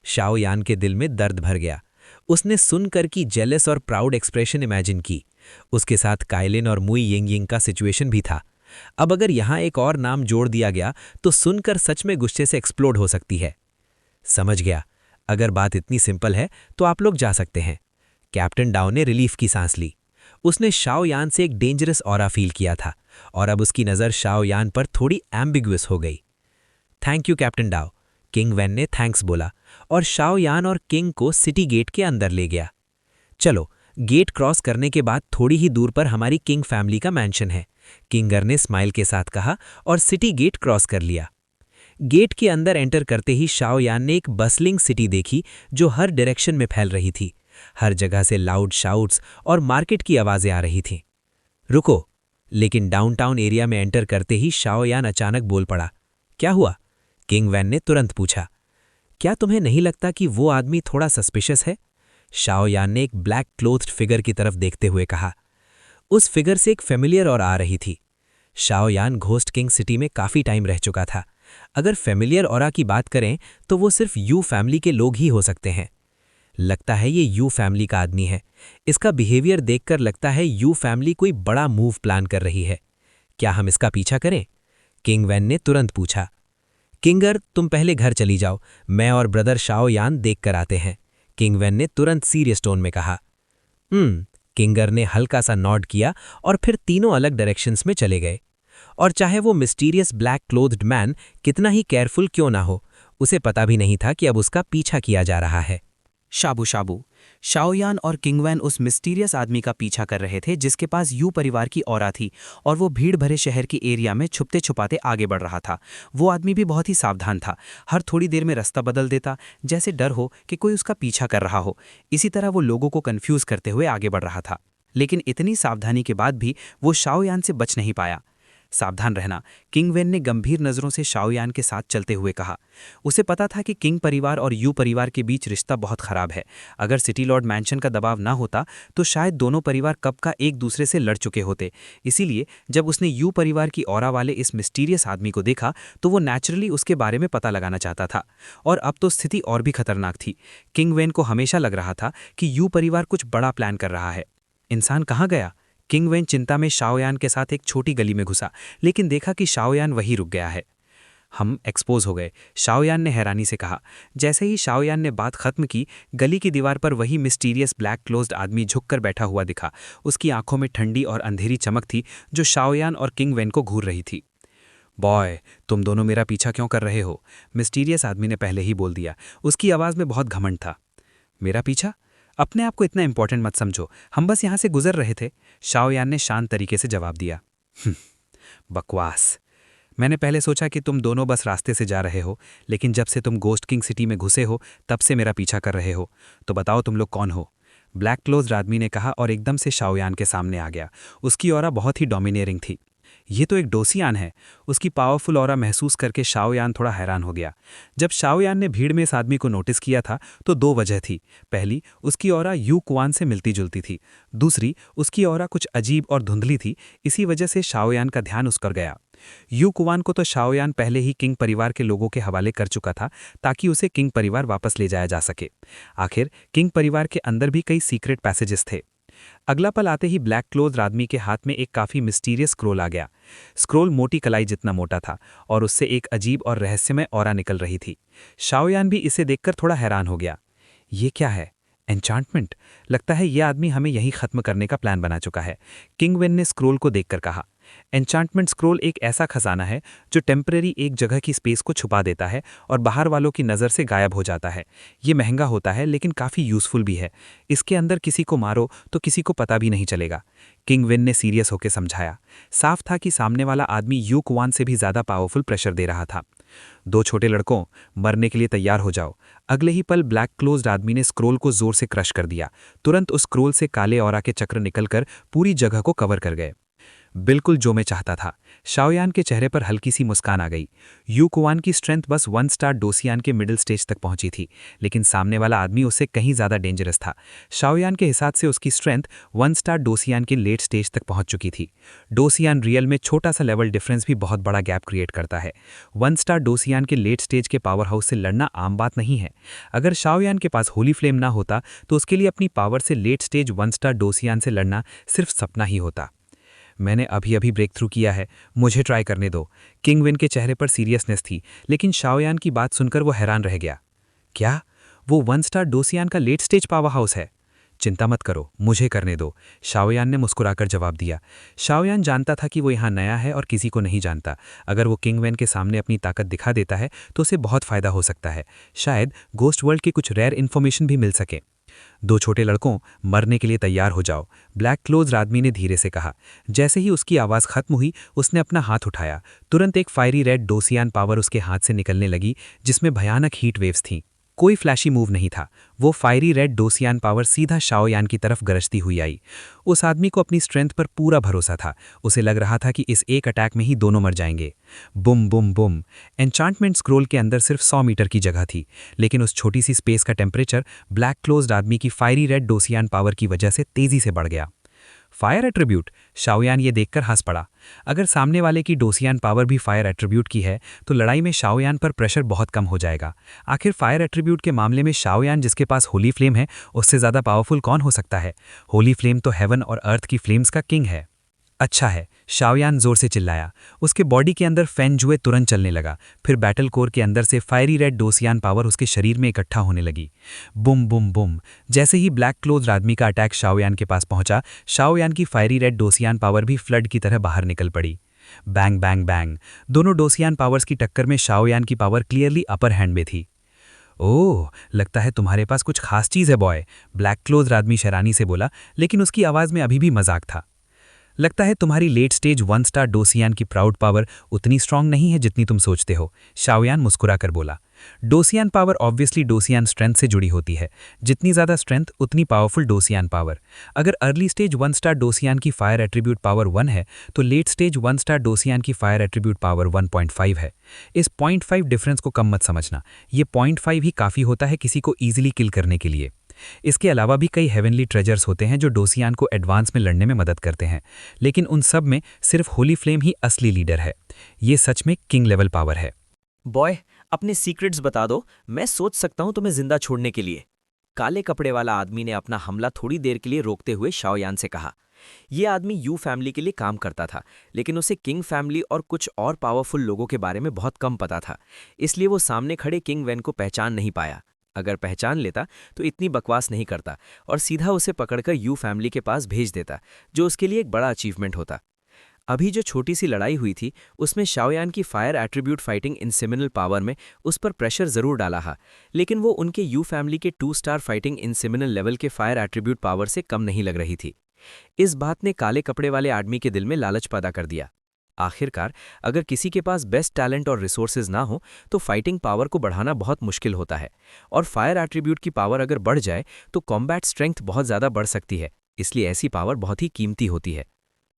शाओयान के दिल में दर्द भर गया। उसने सुनकर की जेलस और प्राउड एक्सप्रेशन इमेजिन की। उसके साथ काइलिन और मुई यिंग का सिचुएशन भी था। अब अगर यहां एक और नाम जोड़ दिया गया तो सुनकर सच में गुस्से से एक्सप्लोड हो सकती है। समझ गया, अगर बात इतनी सिंपल है तो आप लोग जा सकते हैं। कैप्टन डाओ ने रिलीफ की सांस ली। उसने शाओयान से एक डेंजरस ऑरा फील किया था और अब उसकी नज़र शाओयान पर थोड़ी एम्बिग्युअस हो गई। Thank you captain Dao, King Wen ने थैंक्स बोला और शाओयान और किंग को सिटी गेट के अंदर ले गया। चलो, गेट क्रॉस करने के बाद थोड़ी ही दूर पर हमारी किंग फैमिली का मैंशन है, किंगर ने स्माइल के साथ कहा और सिटी गेट क्रॉस कर लिया। गेट के अंदर एंटर करते ही शाओयान ने एक बसलिंग सिटी देखी जो हर डायरेक्शन में फैल रही थी। हर जगह से लाउड शाउट्स और मार्केट की आवाजें आ रही थीं। रुको, लेकिन डाउनटाउन एरिया में एंटर करते ही शाओयान अचानक बोल पड़ा। क्या हुआ? किंग वेन ने तुरंत पूछा। क्या तुम्हें नहीं लगता कि वो आदमी थोड़ा सस्पिशियस है? शाओयान ने एक ब्लैक क्लोथ्ड फिगर की तरफ देखते हुए कहा। उस फिगर से एक फेमिलियर और आ रही थी। शाओयान घोस्ट किंग सिटी में काफी टाइम रह चुका था। अगर फेमिलियर ऑरा की बात करें तो वो सिर्फ यू फैमिली के लोग ही हो सकते हैं। लगता है ये यू फैमिली का आदमी है। इसका बिहेवियर देखकर लगता है यू फैमिली कोई बड़ा मूव प्लान कर रही है। क्या हम इसका पीछा करें? किंग वेन ने तुरंत पूछा। किंगर, तुम पहले घर चली जाओ, मैं और ब्रदर शाओयान देख कर आते हैं, किंग वेन ने तुरंत सीरियस टोन में कहा। किंगर ने हल्का सा नॉड किया और फिर तीनों अलग डायरेक्शंस में चले गए। और चाहे वो मिस्टीरियस ब्लैक क्लोथ्ड मैन कितना ही केयरफुल क्यों ना हो, उसे पता भी नहीं था कि अब उसका पीछा किया जा रहा है। शाबू शाबू, शाओयान और किंगवैन उस मिस्टीरियस आदमी का पीछा कर रहे थे जिसके पास यू परिवार की ऑरा थी और वो भीड़ भरे शहर की एरिया में छुपते छुपाते आगे बढ़ रहा था। वो आदमी भी बहुत ही सावधान था। हर थोड़ी देर में रास्ता बदल देता, जैसे डर हो कि कोई उसका पीछा कर रहा हो। इसी तरह वो लोगों को कंफ्यूज करते हुए आगे बढ़ रहा था। लेकिन इतनी सावधानी के बाद भी वो शाओयान से बच नहीं पाया। सावधान रहना, किंग वेन ने गंभीर नज़रों से शाओयान के साथ चलते हुए कहा। उसे पता था कि किंग परिवार और यू परिवार के बीच रिश्ता बहुत खराब है। अगर सिटी लॉर्ड मैंशन का दबाव ना होता तो शायद दोनों परिवार कब का एक दूसरे से लड़ चुके होते। इसीलिए जब उसने यू परिवार की ऑरा वाले इस मिस्टीरियस आदमी को देखा तो वो नेचुरली उसके बारे में पता लगाना चाहता था। और अब तो स्थिति और भी खतरनाक थी। किंग वेन को हमेशा लग रहा था कि यू परिवार कुछ बड़ा प्लान कर रहा है। इंसान कहाँ गया? किंग वेन चिंता में शाओयान के साथ एक छोटी गली में घुसा, लेकिन देखा कि शाओयान वहीं रुक गया है। हम एक्सपोज हो गए, शाओयान ने हैरानी से कहा। जैसे ही शाओयान ने बात खत्म की, गली की दीवार पर वही मिस्टीरियस ब्लैक क्लोज्ड आदमी झुककर बैठा हुआ दिखा। उसकी आंखों में ठंडी और अंधेरी चमक थी जो शाओयान और किंग वेन को घूर रही थी। बॉय, तुम दोनों मेरा पीछा क्यों कर रहे हो? मिस्टीरियस आदमी ने पहले ही बोल दिया। उसकी आवाज़ में बहुत घमंड था। मेरा पीछा? अपने आप को इतना इंपॉर्टेंट मत समझो, हम बस यहाँ से गुजर रहे थे, शाओयान ने शांत तरीके से जवाब दिया। बकवास। मैंने पहले सोचा कि तुम दोनों बस रास्ते से जा रहे हो, लेकिन जब से तुम घोस्ट किंग सिटी में घुसे हो तब से मेरा पीछा कर रहे हो। तो बताओ तुम लोग कौन हो? ब्लैक क्लोज्ड आदमी ने कहा और एकदम से शाओयान के सामने आ गया। उसकी ऑरा बहुत ही डोमिनेटिंग थी। ये तो एक डोसियान है। उसकी पावरफुल ऑरा महसूस करके शाओयान थोड़ा हैरान हो गया। जब शाओयान ने भीड़ में इस आदमी को नोटिस किया था तो दो वजह थी। पहली, उसकी ऑरा यू कुआन से मिलती जुलती थी। दूसरी, उसकी ऑरा कुछ अजीब और धुंधली थी। इसी वजह से शाओयान का ध्यान उस पर गया। यू कुआन को तो शाओयान पहले ही किंग परिवार के लोगों के हवाले कर चुका था ताकि उसे किंग परिवार वापस ले जाया जा सके। आखिर किंग परिवार के अंदर भी कई सीक्रेट पैसेजेस थे। अगला पल आते ही ब्लैक क्लोथ आदमी के हाथ में एक काफ़ी मिस्टीरियस स्क्रोल आ गया। स्क्रोल मोटी कलाई जितना मोटा था और उससे एक अजीब और रहस्यमय ऑरा निकल रही थी। शाओयान भी इसे देखकर थोड़ा हैरान हो गया। ये क्या है? एन्चांटमेंट? लगता है ये आदमी हमें यहीं खत्म करने का प्लान बना चुका है, किंग वेन ने स्क्रोल को देखकर कहा। एन्चांटमेंट स्क्रोल एक ऐसा खजाना है जो टेम्परेरी एक जगह की स्पेस को छुपा देता है और बाहर वालों की नज़र से गायब हो जाता है। ये महंगा होता है लेकिन काफ़ी यूज़फुल भी है। इसके अंदर किसी को मारो तो किसी को पता भी नहीं चलेगा, किंग विन ने सीरियस होकर समझाया। साफ था कि सामने वाला आदमी यू क्वान से भी ज़्यादा पावरफुल प्रेशर दे रहा था। दो छोटे लड़कों, मरने के लिए तैयार हो जाओ। अगले ही पल ब्लैक क्लोज्ड आदमी ने स्क्रोल को जोर से क्रश कर दिया। तुरंत उस स्क्रोल से काले ऑरा के चक्र निकलकर पूरी जगह को कवर कर गए। बिल्कुल जो मैं चाहता था। शाओयान के चेहरे पर हल्की सी मुस्कान आ गई। यू कुआन की स्ट्रेंथ बस 1 स्टार डोसियान के मिडिल स्टेज तक पहुंची थी, लेकिन सामने वाला आदमी उससे कहीं ज़्यादा डेंजरस था। शाओयान के हिसाब से उसकी स्ट्रेंथ 1 स्टार डोसियान के लेट स्टेज तक पहुंच चुकी थी। डोसियान रियल में छोटा सा लेवल डिफरेंस भी बहुत बड़ा गैप क्रिएट करता है। 1 स्टार डोसियान के लेट स्टेज के पावर हाउस से लड़ना आम बात नहीं है। अगर शाओयान के पास होली फ्लेम ना होता तो उसके लिए अपनी पावर से लेट स्टेज 1 स्टार डोसियान से लड़ना सिर्फ सपना ही होता। मैंने अभी ब्रेक थ्रू किया है, मुझे ट्राई करने दो। किंग विन के चेहरे पर सीरियसनेस थी, लेकिन शाओयान की बात सुनकर वो हैरान रह गया। क्या? वो 1 स्टार डोसियान का लेट स्टेज पावर हाउस है? चिंता मत करो, मुझे करने दो, शाओयान ने मुस्कुराकर जवाब दिया। शाओयान जानता था कि वो यहाँ नया है और किसी को नहीं जानता। अगर वो किंग वेन के सामने अपनी ताकत दिखा देता है तो उसे बहुत फ़ायदा हो सकता है। शायद गोस्ट वर्ल्ड की कुछ रेयर इन्फॉर्मेशन भी मिल सके। दो छोटे लड़कों, मरने के लिए तैयार हो जाओ, ब्लैक क्लोज्ड आदमी ने धीरे से कहा। जैसे ही उसकी आवाज़ खत्म हुई, उसने अपना हाथ उठाया। तुरंत एक फायरी रेड डोसियान पावर उसके हाथ से निकलने लगी, जिसमें भयानक हीट वेव्स थीं। कोई फ्लैशी मूव नहीं था। वो फायरी रेड डोसियान पावर सीधा शाओयान की तरफ गरजती हुई आई। उस आदमी को अपनी स्ट्रेंथ पर पूरा भरोसा था। उसे लग रहा था कि इस एक अटैक में ही दोनों मर जाएंगे। बुम बुम बुम। एन्चांटमेंट स्क्रोल के अंदर सिर्फ 100 मीटर की जगह थी, लेकिन उस छोटी सी स्पेस का टेम्परेचर ब्लैक क्लोज्ड आदमी की फायरी रेड डोसियान पावर की वजह से तेजी से बढ़ गया। Fire attribute? शाओयान ये देखकर हंस पड़ा। अगर सामने वाले की डोसियान पावर भी फायर एट्रीब्यूट की है तो लड़ाई में शाओयान पर प्रेशर बहुत कम हो जाएगा। आखिर फायर एट्रीब्यूट के मामले में शाओयान, जिसके पास होली फ्लेम है, उससे ज़्यादा पावरफुल कौन हो सकता है? होली फ्लेम तो हेवन और अर्थ की फ्लेम्स का किंग है। अच्छा है, शाओयान जोर से चिल्लाया। उसके बॉडी के अंदर फैन जुए तुरंत चलने लगा। फिर बैटल कोर के अंदर से फायरी रेड डोसियान पावर उसके शरीर में इकट्ठा होने लगी। बुम बुम बुम। जैसे ही ब्लैक क्लोज्ड आदमी का अटैक शाओयान के पास पहुंचा, शाओयान की फायरी रेड डोसियान पावर भी फ्लड की तरह बाहर निकल पड़ी। Bang bang bang. दोनों डोसियान पावर्स की टक्कर में शाओयान की पावर क्लियरली अपर हैंड में थी। ओह, लगता है तुम्हारे पास कुछ खास चीज़ है बॉय, ब्लैक क्लोज्ड आदमी शरानी से बोला, लेकिन उसकी आवाज़ में अभी भी मजाक था। लगता है तुम्हारी लेट स्टेज 1 स्टार डोसियान की प्राउड पावर उतनी स्ट्रांग नहीं है जितनी तुम सोचते हो, शाओयान मुस्कुराकर बोला। डोसियान पावर ऑब्वियसली डोसियान स्ट्रेंथ से जुड़ी होती है। जितनी ज़्यादा स्ट्रेंथ उतनी पावरफुल डोसियान पावर। अगर अर्ली स्टेज 1 स्टार डोसियान की फायर एट्रीब्यूट पावर 1 है तो लेट स्टेज 1 स्टार डोसियान की फायर एट्रीब्यूट पावर 1.5 है। इस 0.5 डिफरेंस को कम मत समझना, ये 0.5 ही काफ़ी होता है किसी को ईजिली किल करने के लिए। इसके अलावा भी कई हेवनली ट्रेजर्स होते हैं जो डोसियान को एडवांस में लड़ने में मदद करते हैं, लेकिन उन सब में सिर्फ होली फ्लेम ही असली लीडर है। ये सच में किंग लेवल पावर है। बॉय, अपने सीक्रेट्स बता दो, मैं सोच सकता हूं तुम्हें जिंदा छोड़ने के लिए। काले कपड़े वाला आदमी ने अपना हमला थोड़ी देर के लिए रोकते हुए शाओयान से कहा। यह आदमी यू फैमिली के लिए काम करता था, लेकिन उसे किंग फैमिली और कुछ और पावरफुल लोगों के बारे में बहुत कम पता था, इसलिए वो सामने खड़े किंग वेन को पहचान नहीं पाया। अगर पहचान लेता तो इतनी बकवास नहीं करता और सीधा उसे पकड़कर यू फैमिली के पास भेज देता, जो उसके लिए एक बड़ा अचीवमेंट होता। अभी जो छोटी सी लड़ाई हुई थी उसमें शाओयान की फायर एट्रीब्यूट फाइटिंग इनसिमिनल पावर में उस पर प्रेशर जरूर डाला है, लेकिन वो उनके यू फैमिली के 2 स्टार फाइटिंग इनसिमिनल लेवल के फायर एट्रीब्यूट पावर से कम नहीं लग रही थी। इस बात ने काले कपड़े वाले आदमी के दिल में लालच पैदा कर दिया। आखिरकार अगर किसी के पास बेस्ट टैलेंट और रिसोर्सेज ना हो तो फाइटिंग पावर को बढ़ाना बहुत मुश्किल होता है, और फायर एट्रीब्यूट की पावर अगर बढ़ जाए तो कॉम्बैट स्ट्रेंथ बहुत ज़्यादा बढ़ सकती है, इसलिए ऐसी पावर बहुत ही कीमती होती है।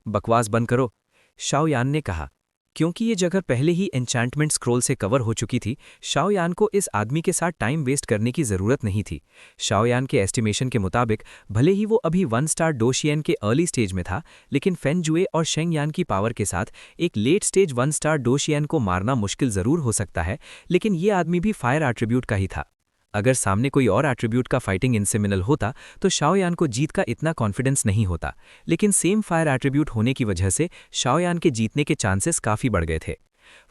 बकवास बंद करो, शाओयान ने कहा। क्योंकि ये जगह पहले ही एन्चांटमेंट स्क्रोल से कवर हो चुकी थी, शाओयान को इस आदमी के साथ टाइम वेस्ट करने की ज़रूरत नहीं थी। शाओयान के एस्टिमेशन के मुताबिक भले ही वो अभी 1 स्टार डोशियन के अर्ली स्टेज में था, लेकिन फेंजुए और शेंगयान की पावर के साथ एक लेट स्टेज 1 स्टार डोशियन को मारना मुश्किल ज़रूर हो सकता है, लेकिन ये आदमी भी फायर एट्रीब्यूट का ही था। अगर सामने कोई और एट्रीब्यूट का फाइटिंग इंसेमिनल होता तो शाओयान को जीत का इतना कॉन्फिडेंस नहीं होता, लेकिन सेम फायर एट्रीब्यूट होने की वजह से शाओयान के जीतने के चांसेस काफ़ी बढ़ गए थे।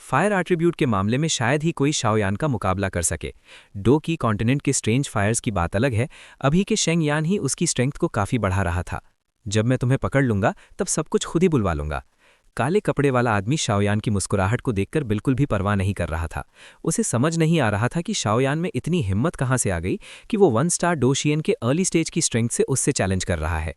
फायर एट्रीब्यूट के मामले में शायद ही कोई शाओयान का मुकाबला कर सके। डो की कॉन्टिनेंट के स्ट्रेंज फायर्स की बात अलग है, अभी के शेंग यान ही उसकी स्ट्रेंथ को काफ़ी बढ़ा रहा था। जब मैं तुम्हें पकड़ लूंगा तब सब कुछ खुद ही बुलवा लूंगा। काले कपड़े वाला आदमी शाओयान की मुस्कुराहट को देखकर बिल्कुल भी परवाह नहीं कर रहा था। उसे समझ नहीं आ रहा था कि शाओयान में इतनी हिम्मत कहाँ से आ गई कि वो 1 स्टार डोशियन के अर्ली स्टेज की स्ट्रेंथ से उससे चैलेंज कर रहा है।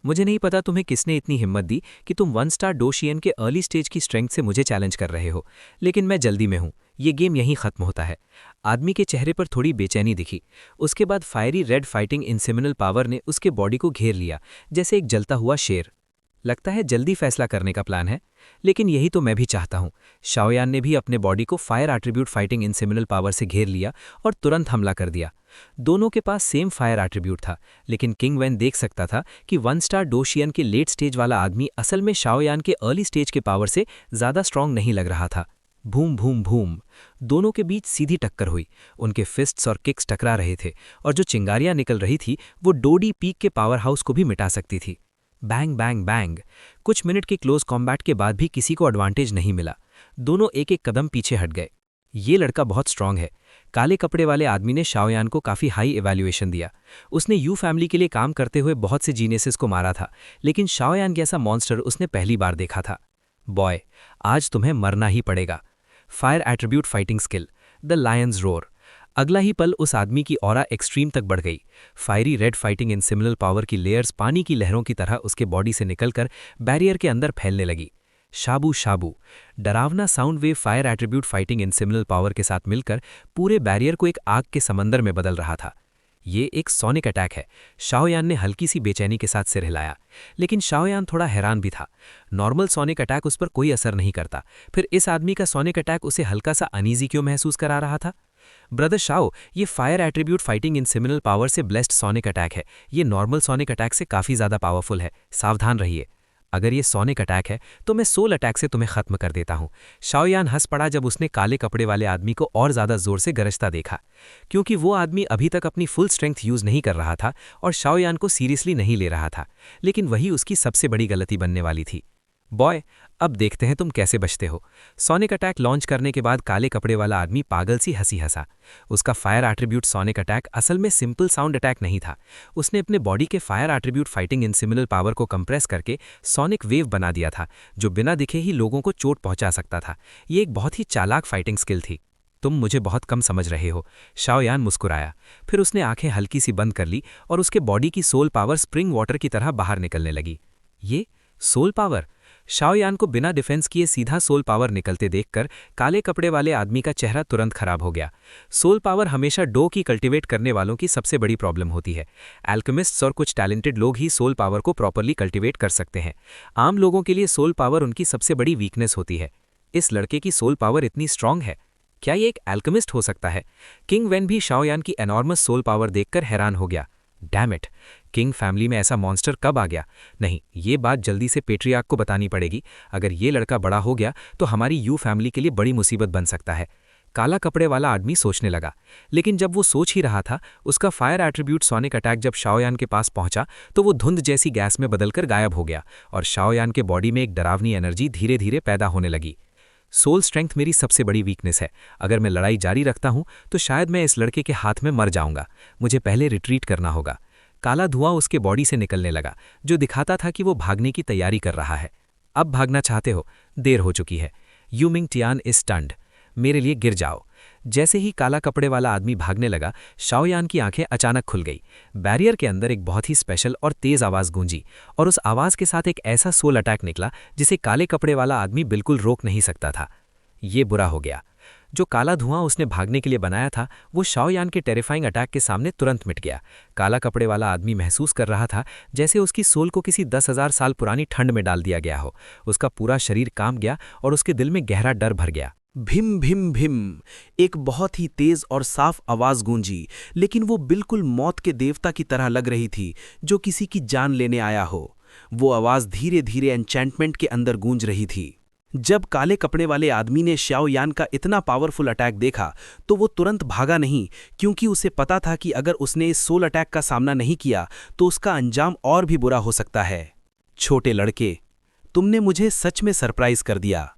मुझे नहीं पता तुम्हें किसने इतनी हिम्मत दी कि तुम 1 स्टार डोशियन के अर्ली स्टेज की स्ट्रेंथ से मुझे चैलेंज कर रहे हो, लेकिन मैं जल्दी में हूं, ये गेम यहीं खत्म होता है। आदमी के चेहरे पर थोड़ी बेचैनी दिखी। उसके बाद फायरी रेड फाइटिंग इंसेमिनल पावर ने उसके बॉडी को घेर लिया, जैसे एक जलता हुआ शेर। लगता है जल्दी फैसला करने का प्लान है, लेकिन यही तो मैं भी चाहता हूं। शाओयान ने भी अपने बॉडी को फायर एट्रीब्यूट फाइटिंग इंसेमिनल पावर से घेर लिया और तुरंत हमला कर दिया। दोनों के पास सेम फायर एट्रीब्यूट था, लेकिन किंग वैन देख सकता था कि 1 स्टार डोशियन के लेट स्टेज वाला आदमी असल में शाओयान के अर्ली स्टेज के पावर से ज़्यादा स्ट्रांग नहीं लग रहा था। भूम भूम भूम, दोनों के बीच सीधी टक्कर हुई। उनके फिस्ट्स और किक्स टकरा रहे थे, और जो चिंगारियां निकल रही थी वो डोडी पीक के पावर हाउस को भी मिटा सकती थी। Bang bang bang. कुछ मिनट के क्लोज कॉम्बैट के बाद भी किसी को एडवांटेज नहीं मिला। दोनों एक एक कदम पीछे हट गए। ये लड़का बहुत स्ट्रांग है। काले कपड़े वाले आदमी ने शाओयान को काफ़ी हाई इवैल्यूएशन दिया। उसने यू फैमिली के लिए काम करते हुए बहुत से जीनियसेस को मारा था, लेकिन शाओयान जैसा मॉन्स्टर उसने पहली बार देखा था। बॉय, आज तुम्हें मरना ही पड़ेगा। Fire attribute fighting skill, the Lions roar. अगला ही पल उस आदमी की ऑरा एक्सट्रीम तक बढ़ गई। फायरी रेड फाइटिंग इंसेमिनल पावर की लेयर्स पानी की लहरों की तरह उसके बॉडी से निकलकर बैरियर के अंदर फैलने लगी। शाबू शाबू। डरावना sound wave fire attribute fighting इंसेमिनल पावर के साथ मिलकर पूरे बैरियर को एक आग के समंदर में बदल रहा था। ये एक सोनिक अटैक है। शाओयान ने हल्की सी बेचैनी के साथ सिर हिलाया, लेकिन शाओयान थोड़ा हैरान भी था। नॉर्मल सोनिक अटैक उस पर कोई असर नहीं करता, फिर इस आदमी का सोनिक अटैक उसे हल्का सा अनईजी क्यों महसूस करा रहा था? ब्रदर शाओ, ये फायर एट्रीब्यूट फाइटिंग इंसेमिनल पावर से ब्लेस्ड सोनिक अटैक है। ये नॉर्मल सोनिक अटैक से काफ़ी ज़्यादा पावरफुल है, सावधान रहिए। अगर ये सोनिक अटैक है तो मैं सोल अटैक से तुम्हें खत्म कर देता हूं। शाओयान हंस पड़ा जब उसने काले कपड़े वाले आदमी को और ज़्यादा जोर से गरजता देखा, क्योंकि वो आदमी अभी तक अपनी फुल स्ट्रेंथ यूज़ नहीं कर रहा था और शाओयान को सीरियसली नहीं ले रहा था। लेकिन वही उसकी सबसे बड़ी गलती बनने वाली थी। बॉय, अब देखते हैं तुम कैसे बचते हो। सोनिक अटैक लॉन्च करने के बाद काले कपड़े वाला आदमी पागल सी हंसी हंसा। उसका फायर एट्रीब्यूट सोनिक अटैक असल में सिंपल साउंड अटैक नहीं था। उसने अपने बॉडी के फायर एट्रीब्यूट फाइटिंग इंसिमिनल पावर को कंप्रेस करके सोनिक वेव बना दिया था, जो बिना दिखे ही लोगों को चोट पहुंचा सकता था। ये एक बहुत ही चालाक फाइटिंग स्किल थी। तुम मुझे बहुत कम समझ रहे हो। शाओयान मुस्कुराया, फिर उसने आंखें हल्की सी बंद कर ली और उसके बॉडी की सोल पावर स्प्रिंग वाटर की तरह बाहर निकलने लगी। ये सोल पावर? शाओयान को बिना डिफेंस किए सीधा सोल पावर निकलते देखकर काले कपड़े वाले आदमी का चेहरा तुरंत खराब हो गया। सोल पावर हमेशा डो की कल्टीवेट करने वालों की सबसे बड़ी प्रॉब्लम होती है। एल्केमिस्ट्स और कुछ टैलेंटेड लोग ही सोल पावर को प्रॉपरली कल्टीवेट कर सकते हैं। आम लोगों के लिए सोल पावर उनकी सबसे बड़ी वीकनेस होती है। इस लड़के की सोल पावर इतनी स्ट्रांग है। क्या ये एक एल्केमिस्ट हो सकता है? किंग वेन भी शाओयान की एनॉर्मस सोल पावर देखकर हैरान हो गया। डैम इट, किंग फैमिली में ऐसा मॉन्स्टर कब आ गया? नहीं, ये बात जल्दी से पेट्रियार्क को बतानी पड़ेगी। अगर ये लड़का बड़ा हो गया तो हमारी यू फैमिली के लिए बड़ी मुसीबत बन सकता है। काला कपड़े वाला आदमी सोचने लगा, लेकिन जब वो सोच ही रहा था, उसका फायर एट्रीब्यूट सोनिक अटैक जब शाओयान के पास पहुंचा तो वो धुंध जैसी गैस में बदलकर गायब हो गया और शाओयान के बॉडी में एक डरावनी एनर्जी धीरे धीरे पैदा होने लगी। सोल स्ट्रेंथ मेरी सबसे बड़ी वीकनेस है। अगर मैं लड़ाई जारी रखता हूं तो शायद मैं इस लड़के के हाथ में मर जाऊंगा। मुझे पहले रिट्रीट करना होगा। काला धुआं उसके बॉडी से निकलने लगा, जो दिखाता था कि वो भागने की तैयारी कर रहा है। अब भागना चाहते हो? देर हो चुकी है। You Ming Tian is stunned. मेरे लिए गिर जाओ। जैसे ही काला कपड़े वाला आदमी भागने लगा, शाओयान की आंखें अचानक खुल गई। बैरियर के अंदर एक बहुत ही स्पेशल और तेज आवाज गूंजी और उस आवाज के साथ एक ऐसा सोल अटैक निकला जिसे काले कपड़े वाला आदमी बिल्कुल रोक नहीं सकता था। ये बुरा हो गया। जो काला धुआं उसने भागने के लिए बनाया था वो शाओयान के टेरिफाइंग अटैक के सामने तुरंत मिट गया। काला कपड़े वाला आदमी महसूस कर रहा था जैसे उसकी सोल को किसी 10,000 साल पुरानी ठंड में डाल दिया गया हो। उसका पूरा शरीर कांप गया और उसके दिल में गहरा डर भर गया। भिम भिम भिम, एक बहुत ही तेज और साफ आवाज गूंजी, लेकिन वो बिल्कुल मौत के देवता की तरह लग रही थी जो किसी की जान लेने आया हो। वो आवाज धीरे धीरे एन्चेंटमेंट के अंदर गूंज रही थी। जब काले कपड़े वाले आदमी ने शाओ यान का इतना पावरफुल अटैक देखा तो वो तुरंत भागा नहीं, क्योंकि उसे पता था कि अगर उसने इस सोल अटैक का सामना नहीं किया तो उसका अंजाम और भी बुरा हो सकता है। छोटे लड़के, तुमने मुझे सच में सरप्राइज कर दिया।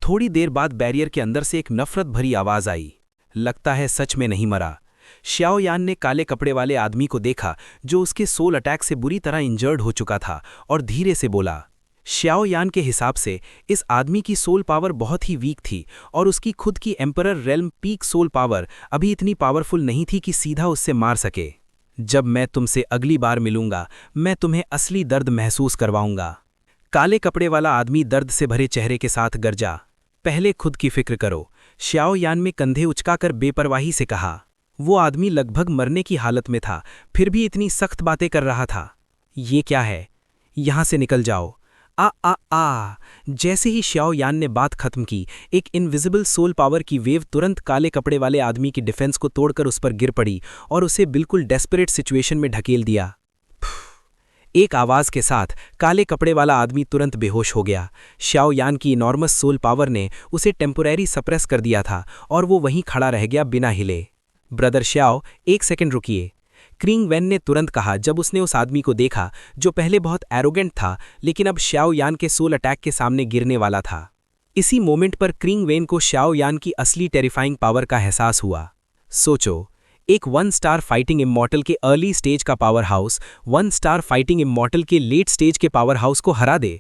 थोड़ी देर बाद बैरियर के अंदर से एक नफरत भरी आवाज आई। लगता है सच में नहीं मरा। शाओ यान ने काले कपड़े वाले आदमी को देखा जो उसके सोल अटैक से बुरी तरह इंजर्ड हो चुका था, और धीरे से बोला। शाओ यान के हिसाब से इस आदमी की सोल पावर बहुत ही वीक थी और उसकी खुद की emperor realm peak soul power अभी इतनी पावरफुल नहीं थी कि सीधा उससे मार सके। जब मैं तुमसे अगली बार मिलूंगा मैं तुम्हें असली दर्द महसूस करवाऊंगा। काले कपड़े वाला आदमी दर्द से भरे चेहरे के साथ गरजा। पहले खुद की फिक्र करो, शाओ यान में कंधे उचकाकर बेपरवाही से कहा। वो आदमी लगभग मरने की हालत में था, फिर भी इतनी सख्त बातें कर रहा था। ये क्या है? यहां से निकल जाओ। आ। जैसे ही शाओ यान ने बात खत्म की, एक इनविजिबल सोल पावर की वेव तुरंत काले कपड़े वाले आदमी की डिफेंस को तोड़कर उस पर गिर पड़ी और उसे बिल्कुल डेस्परेट सिचुएशन में ढकेल दिया। एक आवाज के साथ काले कपड़े वाला आदमी तुरंत बेहोश हो गया। शाओ यान की इनॉर्मस सोल पावर ने उसे टेम्पोरेरी सप्रेस कर दिया था और वो वहीं खड़ा रह गया बिना हिले। ब्रदर शाओ, एक सेकंड रुकिए, क्रिंग वेन ने तुरंत कहा जब उसने उस आदमी को देखा जो पहले बहुत एरोगेंट था लेकिन अब शाओ यान के सोल अटैक के सामने गिरने वाला था। इसी मोमेंट पर क्रिंग वेन को शाओ यान की असली टेरिफाइंग पावर का एहसास हुआ। सोचो, एक 1 स्टार फाइटिंग इमॉर्टल के अर्ली स्टेज का power house 1 star fighting immortal के लेट स्टेज के पावर हाउस को हरा दे।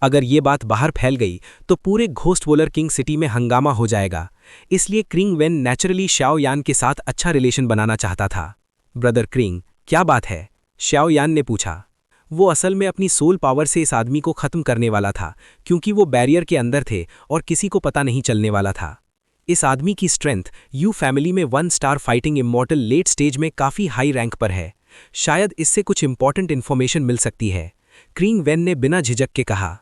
अगर ये बात बाहर फैल गई तो पूरे घोस्ट वॉलर किंग सिटी में हंगामा हो जाएगा। इसलिए क्रिंग वेन नेचुरली शाओ यान के साथ अच्छा रिलेशन बनाना चाहता था। ब्रदर क्रिंग, क्या बात है? शाओ यान ने पूछा। वो असल में अपनी सोल पावर से इस आदमी को खत्म करने वाला था, क्योंकि वो बैरियर के अंदर थे और किसी को पता नहीं चलने वाला था। इस आदमी की स्ट्रेंथ यू फैमिली में 1 star fighting immortal late stage में काफी हाई रैंक पर है। शायद इससे कुछ इंपॉर्टेंट इन्फॉर्मेशन मिल सकती है, क्रिंग वेन ने बिना झिझक के कहा।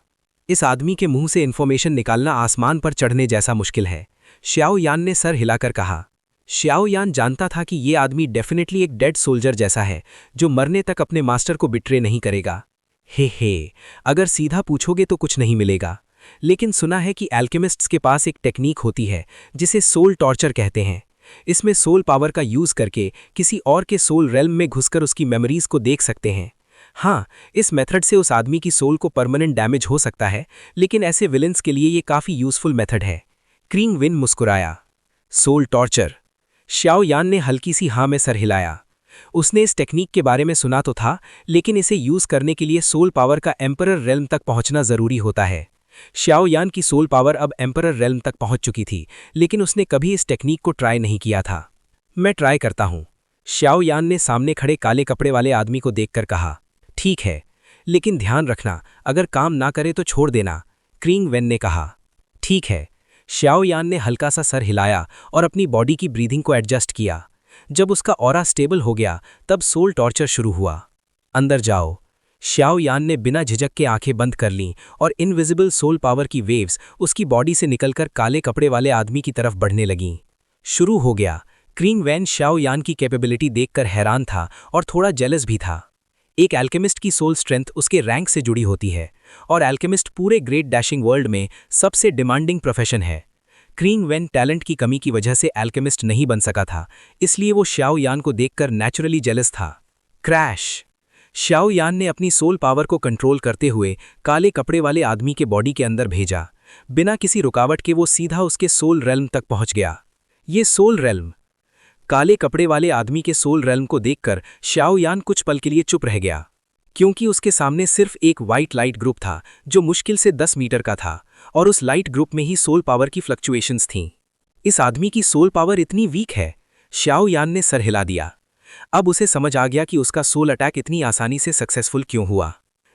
इस आदमी के मुंह से इन्फॉर्मेशन निकालना आसमान पर चढ़ने जैसा मुश्किल है, शाओ यान ने सर हिलाकर कहा। शाओ यान जानता था कि ये आदमी डेफिनेटली एक डेड सोल्जर जैसा है जो मरने तक अपने मास्टर को बिट्रे नहीं करेगा। हे, अगर सीधा पूछोगे तो कुछ नहीं मिलेगा, लेकिन सुना है कि एल्केमिस्ट्स के पास एक टेक्निक होती है जिसे सोल टॉर्चर कहते हैं। इसमें सोल पावर का यूज करके किसी और के सोल रेल्म में घुसकर उसकी मेमोरीज को देख सकते हैं। हाँ, इस मेथड से उस आदमी की सोल को परमानेंट डैमेज हो सकता है, लेकिन ऐसे विलेंस के लिए ये काफी यूजफुल मेथड है। क्रिंग विन मुस्कुराया। Soul torture? शाओ यान ने हल्की सी हाँ में सर हिलाया। उसने इस टेक्निक के बारे में सुना तो था, लेकिन इसे यूज करने के लिए सोल पावर का एम्परर रेल्म तक पहुंचना जरूरी होता है। शाओ यान की सोल पावर अब एम्परर रेल्म तक पहुंच चुकी थी, लेकिन उसने कभी इस टेक्निक को ट्राई नहीं किया था। मैं ट्राई करता हूं, शाओ यान ने सामने खड़े काले कपड़े वाले आदमी को देखकर कहा। ठीक है, लेकिन ध्यान रखना, अगर काम ना करे तो छोड़ देना, क्रिंग वेन ने कहा। ठीक है। शाओ यान ने हल्का सा सर हिलाया और अपनी बॉडी की ब्रीदिंग को एडजस्ट किया। जब उसका ऑरा स्टेबल हो गया तब सोल टॉर्चर शुरू हुआ। अंदर जाओ। शाओ यान ने बिना झिझक के आंखें बंद कर लीं और इनविजिबल सोल पावर की वेव्स उसकी बॉडी से निकलकर काले कपड़े वाले आदमी की तरफ बढ़ने लगीं। शुरू हो गया। क्रिंग वैन शाओ यान की कैपेबिलिटी देखकर हैरान था और थोड़ा जेलस भी था। एक एल्केमिस्ट की सोल स्ट्रेंथ उसके रैंक से जुड़ी होती है और एल्केमिस्ट पूरे ग्रेट डैशिंग वर्ल्ड में सबसे डिमांडिंग प्रोफेशन है। क्रिंग वैन टैलेंट की कमी की वजह से एल्केमिस्ट नहीं बन सका था, इसलिए वो शाओ यान को देखकर नेचुरली जेलस था। क्रैश! शाओ यान ने अपनी सोल पावर को कंट्रोल करते हुए काले कपड़े वाले आदमी के बॉडी के अंदर भेजा। बिना किसी रुकावट के वो सीधा उसके सोल रेल्म तक पहुंच गया। ये सोल रेल्म! काले कपड़े वाले आदमी के सोल रेल्म को देखकर शाओ यान कुछ पल के लिए चुप रह गया, क्योंकि उसके सामने सिर्फ एक वाइट लाइट ग्रुप था जो मुश्किल से 10 मीटर का था और उस लाइट ग्रुप में ही सोल पावर की फ्लक्चुएशंस थीं। इस आदमी की सोल पावर इतनी वीक है? शाओ यान ने सर हिला दिया। अब उसे समझ आ गया कि उसका सोल अटैक इतनी आसानी से सक्सेसफुल क्यों हुआ।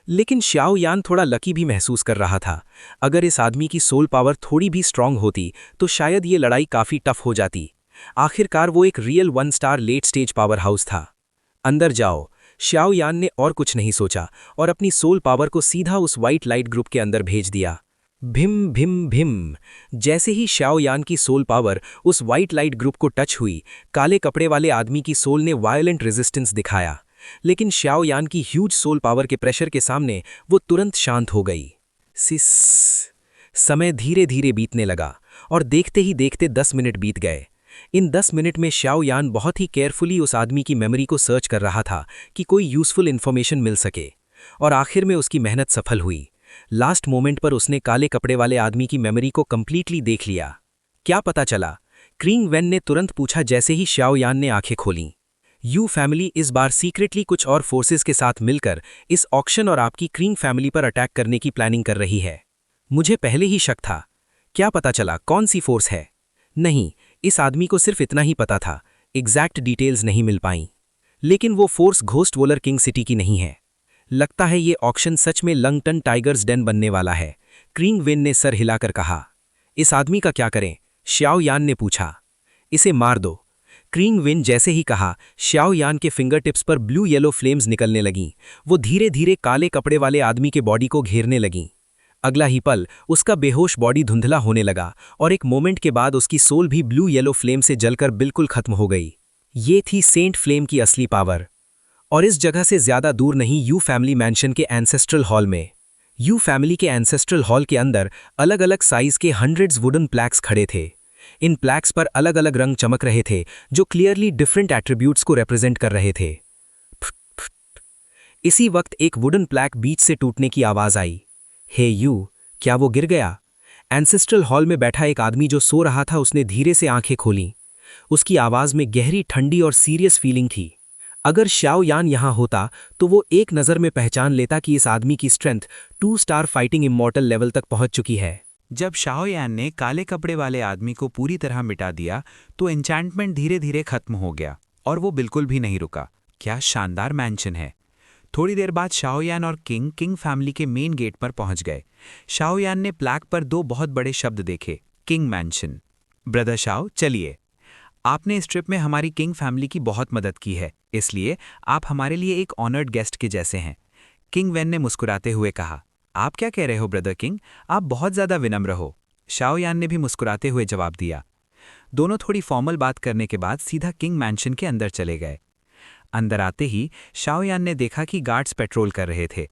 लेकिन शाओ यान थोड़ा लकी भी महसूस कर रहा था। अगर इस आदमी की सोल पावर थोड़ी भी स्ट्रांग होती तो शायद ये लड़ाई काफी टफ हो जाती। आखिरकार वो एक real 1 star late stage powerhouse था। अंदर जाओ। शाओ यान ने और कुछ नहीं सोचा और अपनी सोल पावर को सीधा उस वाइट लाइट ग्रुप के अंदर भेज दिया। भिम भिम भिम! जैसे ही शाओ यान की सोल पावर उस वाइट लाइट ग्रुप को टच हुई, काले कपड़े वाले आदमी की सोल ने वायलेंट रेजिस्टेंस दिखाया, लेकिन शाओ यान की ह्यूज सोल पावर के प्रेशर के सामने वो तुरंत शांत हो गई। सिस समय धीरे धीरे बीतने लगा और देखते ही देखते 10 मिनट बीत गए। इन 10 मिनट में शाओ यान बहुत ही केयरफुली उस आदमी की मेमोरी को सर्च कर रहा था कि कोई यूजफुल इन्फॉर्मेशन मिल सके, और आखिर में उसकी मेहनत सफल हुई। लास्ट मोमेंट पर उसने काले कपड़े वाले आदमी की मेमोरी को कंप्लीटली देख लिया। क्या पता चला? क्रिंग वेन ने तुरंत पूछा जैसे ही शाओ यान ने आंखें खोलीं। यू फैमिली इस बार सीक्रेटली कुछ और फोर्सेस के साथ मिलकर इस ऑक्शन और आपकी क्रिंग फैमिली पर अटैक करने की प्लानिंग कर रही है। मुझे पहले ही शक था। क्या पता चला कौन सी फोर्स है? नहीं, इस आदमी को सिर्फ इतना ही पता था, एग्जैक्ट डिटेल्स नहीं मिल पाईं। लेकिन वो force ghost Waller king city की नहीं है। लगता है ये ऑक्शन सच में लंगटन टाइगर्स डेन बनने वाला है, क्रिंग वेन ने सर हिलाकर कहा। इस आदमी का क्या करें? शाओ यान ने पूछा। इसे मार दो, क्रिंग वेन जैसे ही कहा, शाओ यान के फिंगर टिप्स पर ब्लू येलो फ्लेम्स निकलने लगीं। वो धीरे धीरे काले कपड़े वाले आदमी के बॉडी को घेरने लगीं। अगला ही पल उसका बेहोश बॉडी धुंधला होने लगा और एक मोमेंट के बाद उसकी सोल भी ब्लू येलो फ्लेम से जलकर बिल्कुल खत्म हो गई। ये थी सेंट फ्लेम की असली पावर। और इस जगह से ज्यादा दूर नहीं, यू फैमिली मैंशन के एंसेस्ट्रल हॉल में। यू फैमिली के एंसेस्ट्रल हॉल के अंदर अलग अलग साइज के हंड्रेड्स वुडन प्लैक्स खड़े थे। इन प्लैक्स पर अलग अलग रंग चमक रहे थे जो क्लियरली डिफरेंट एट्रीब्यूट्स को रिप्रेजेंट कर रहे थे। इसी वक्त एक वुडन प्लैक बीच से टूटने की आवाज आई। हे यू, क्या वो गिर गया? एंसेस्ट्रल हॉल में बैठा एक आदमी जो सो रहा था उसने धीरे से आंखें खोलीं। उसकी आवाज में गहरी ठंडी और सीरियस फीलिंग थी। अगर शाओ यान यहां होता तो वो एक नज़र में पहचान लेता कि इस आदमी की strength 2 star fighting immortal level तक पहुंच चुकी है। जब शाओ यान ने काले कपड़े वाले आदमी को पूरी तरह मिटा दिया तो एन्चैंटमेंट धीरे धीरे खत्म हो गया और वो बिल्कुल भी नहीं रुका। क्या शानदार मैंशन है! थोड़ी देर बाद शाओ यान और किंग फैमिली के मेन गेट पर पहुंच गए। शाओ यान ने प्लैक पर 2 बहुत बड़े शब्द देखे, किंग मैंशन। ब्रदर शाओ, चलिए, आपने इस ट्रिप में हमारी किंग फैमिली की बहुत मदद की है, इसलिए आप हमारे लिए एक ऑनर्ड गेस्ट के जैसे हैं। किंग वेन ने मुस्कुराते हुए कहा। आप क्या कह रहे हो ब्रदर किंग? आप बहुत ज़्यादा विनम्र हो। शाओ यान ने भी मुस्कुराते हुए जवाब दिया। दोनों थोड़ी फॉर्मल बात करने के बाद सीधा किंग मैंशन के अंदर चले गए। अंदर आते ही शाओ यान ने देखा कि गार्ड्स पेट्रोल कर रहे थे।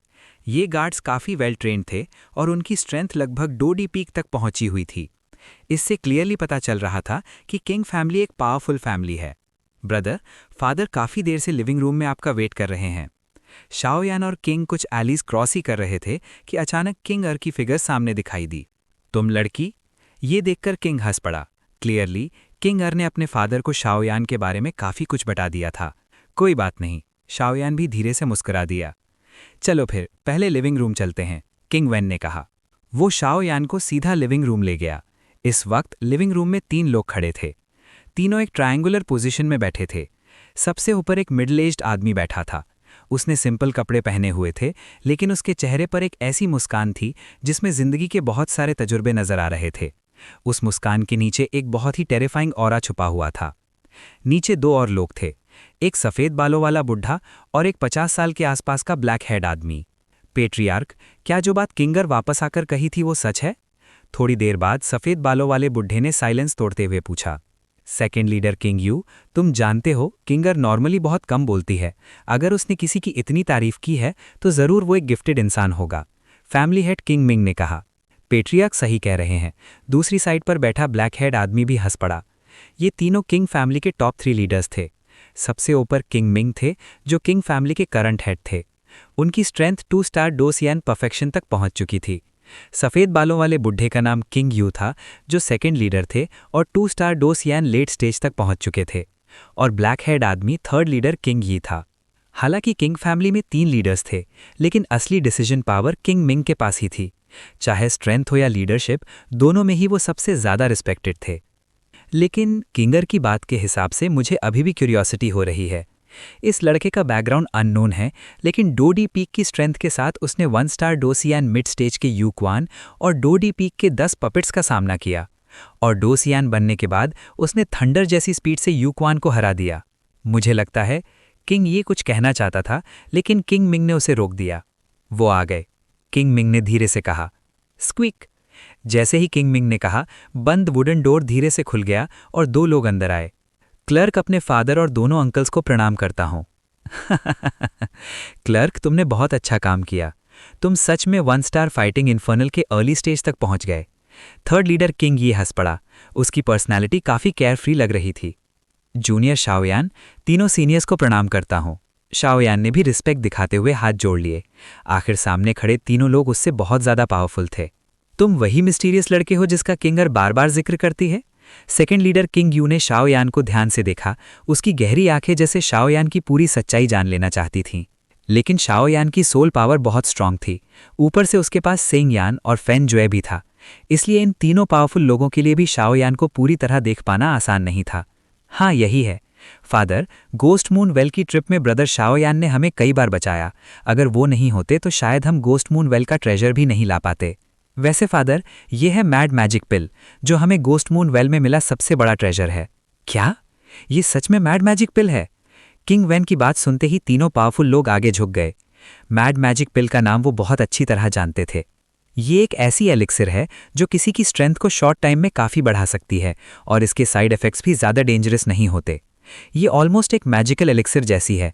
ये गार्ड्स काफ़ी वेल ट्रेन्ड थे और उनकी स्ट्रेंथ लगभग 2D पीक तक पहुंची हुई थी। इससे क्लियरली पता चल रहा था कि किंग फैमिली एक पावरफुल फैमिली है। ब्रदर, फादर काफ़ी देर से लिविंग रूम में आपका वेट कर रहे हैं। शाओ यान और किंग कुछ एलीज क्रॉस ही कर रहे थे कि अचानक किंग की फिगर सामने दिखाई दी। तुम लड़की? ये देखकर किंग हंस पड़ा। क्लियरली किंग ने अपने फादर को शाओ यान के बारे में काफ़ी कुछ बता दिया था। कोई बात नहीं, शाओ यान भी धीरे से मुस्कुरा दिया। चलो फिर पहले लिविंग रूम चलते हैं, किंग वेन ने कहा। वो शाओ यान को सीधा लिविंग रूम ले गया। इस वक्त लिविंग रूम में 3 लोग खड़े थे। तीनों एक ट्रायंगुलर पोजीशन में बैठे थे। सबसे ऊपर एक मिडिल एज्ड आदमी बैठा था। उसने सिंपल कपड़े पहने हुए थे, लेकिन उसके चेहरे पर एक ऐसी मुस्कान थी जिसमें जिंदगी के बहुत सारे तजुर्बे नजर आ रहे थे। उस मुस्कान के नीचे एक बहुत ही टेरिफाइंग ऑरा छुपा हुआ था। नीचे 2 और लोग थे, एक सफ़ेद बालों वाला बुढ़ा और एक 50 साल के आसपास का ब्लैक हेड आदमी। पेट्रियार्क, क्या जो बात किंगर वापस आकर कही थी वो सच है? थोड़ी देर बाद सफ़ेद बालों वाले बुढ़े ने साइलेंस तोड़ते हुए पूछा। सेकेंड लीडर किंग यू, तुम जानते हो किंगर नॉर्मली बहुत कम बोलती है। अगर उसने किसी की इतनी तारीफ की है तो ज़रूर वो एक गिफ्टेड इंसान होगा। फैमिली हेड किंग मिंग ने कहा। पेट्रियार्क सही कह रहे हैं। दूसरी साइड पर बैठा ब्लैक हेड आदमी भी हंस पड़ा। ये तीनों किंग फैमिली के टॉप 3 लीडर्स थे। सबसे ऊपर किंग मिंग थे जो किंग फैमिली के करंट हेड थे। उनकी स्ट्रेंथ 2 स्टार डोसियन परफेक्शन तक पहुंच चुकी थी। सफ़ेद बालों वाले बुढ़े का नाम किंग यू था जो सेकंड लीडर थे और 2 स्टार डोसियन लेट स्टेज तक पहुंच चुके थे। और ब्लैक हेड आदमी थर्ड लीडर किंग यी था। हालांकि किंग फैमिली में 3 लीडर्स थे, लेकिन असली डिसीजन पावर किंग मिंग के पास ही थी। चाहे स्ट्रेंथ हो या लीडरशिप, दोनों में ही वो सबसे ज़्यादा रिस्पेक्टेड थे। लेकिन किंगर की बात के हिसाब से मुझे अभी भी क्यूरियोसिटी हो रही है। इस लड़के का बैकग्राउंड अननोन है, लेकिन 2D पीक की स्ट्रेंथ के साथ उसने 1 स्टार डोसियन मिड स्टेज के यू क्वान और 2D पीक के 10 पपेट्स का सामना किया। और डोसियन बनने के बाद उसने थंडर जैसी स्पीड से यू क्वान को हरा दिया। मुझे लगता है किंग ये कुछ कहना चाहता था, लेकिन किंग मिंग ने उसे रोक दिया। वो आ गए। किंग मिंग ने धीरे से कहा, स्क्विक। जैसे ही किंग मिंग ने कहा, बंद वुडन डोर धीरे से खुल गया और 2 लोग अंदर आए। क्लर्क, अपने फादर और दोनों अंकल्स को प्रणाम करता हूँ। क्लर्क, तुमने बहुत अच्छा काम किया। तुम सच में 1 स्टार फाइटिंग इन्फर्नल के अर्ली स्टेज तक पहुंच गए। थर्ड लीडर किंग ये हंस पड़ा। उसकी पर्सनैलिटी काफ़ी केयरफ्री लग रही थी। जूनियर शाओयान, तीनों सीनियर्स को प्रणाम करता हूँ। शाओयान ने भी रिस्पेक्ट दिखाते हुए हाथ जोड़ लिए। आखिर सामने खड़े तीनों लोग उससे बहुत ज़्यादा पावरफुल थे। तुम वही मिस्टीरियस लड़के हो जिसका किंगर बार बार जिक्र करती है? सेकंड लीडर किंग यू ने शाओयान को ध्यान से देखा। उसकी गहरी आंखें जैसे शाओयान की पूरी सच्चाई जान लेना चाहती थीं। लेकिन शाओयान की सोल पावर बहुत स्ट्रांग थी। ऊपर से उसके पास सेंग यान और फैन जुए भी था। इसलिए इन तीनों पावरफुल लोगों के लिए भी शाओयान को पूरी तरह देख पाना आसान नहीं था। हाँ, यही है फादर, गोस्ट मून वेल की ट्रिप में ब्रदर शाओयान ने हमें कई बार बचाया। अगर वो नहीं होते तो शायद हम गोस्ट मून वेल का ट्रेजर भी नहीं ला पाते। वैसे फादर, ये है मैड मैजिक पिल, जो हमें गोस्ट मून वेल में मिला सबसे बड़ा ट्रेजर है। क्या ये सच में मैड मैजिक पिल है? किंग वेन की बात सुनते ही तीनों पावरफुल लोग आगे झुक गए। मैड मैजिक पिल का नाम वो बहुत अच्छी तरह जानते थे। ये एक ऐसी एलिक्सिर है जो किसी की स्ट्रेंथ को शॉर्ट टाइम में काफ़ी बढ़ा सकती है और इसके साइड इफ़ेक्ट्स भी ज़्यादा डेंजरस नहीं होते। ये ऑलमोस्ट एक मैजिकल एलिक्सिर जैसी है।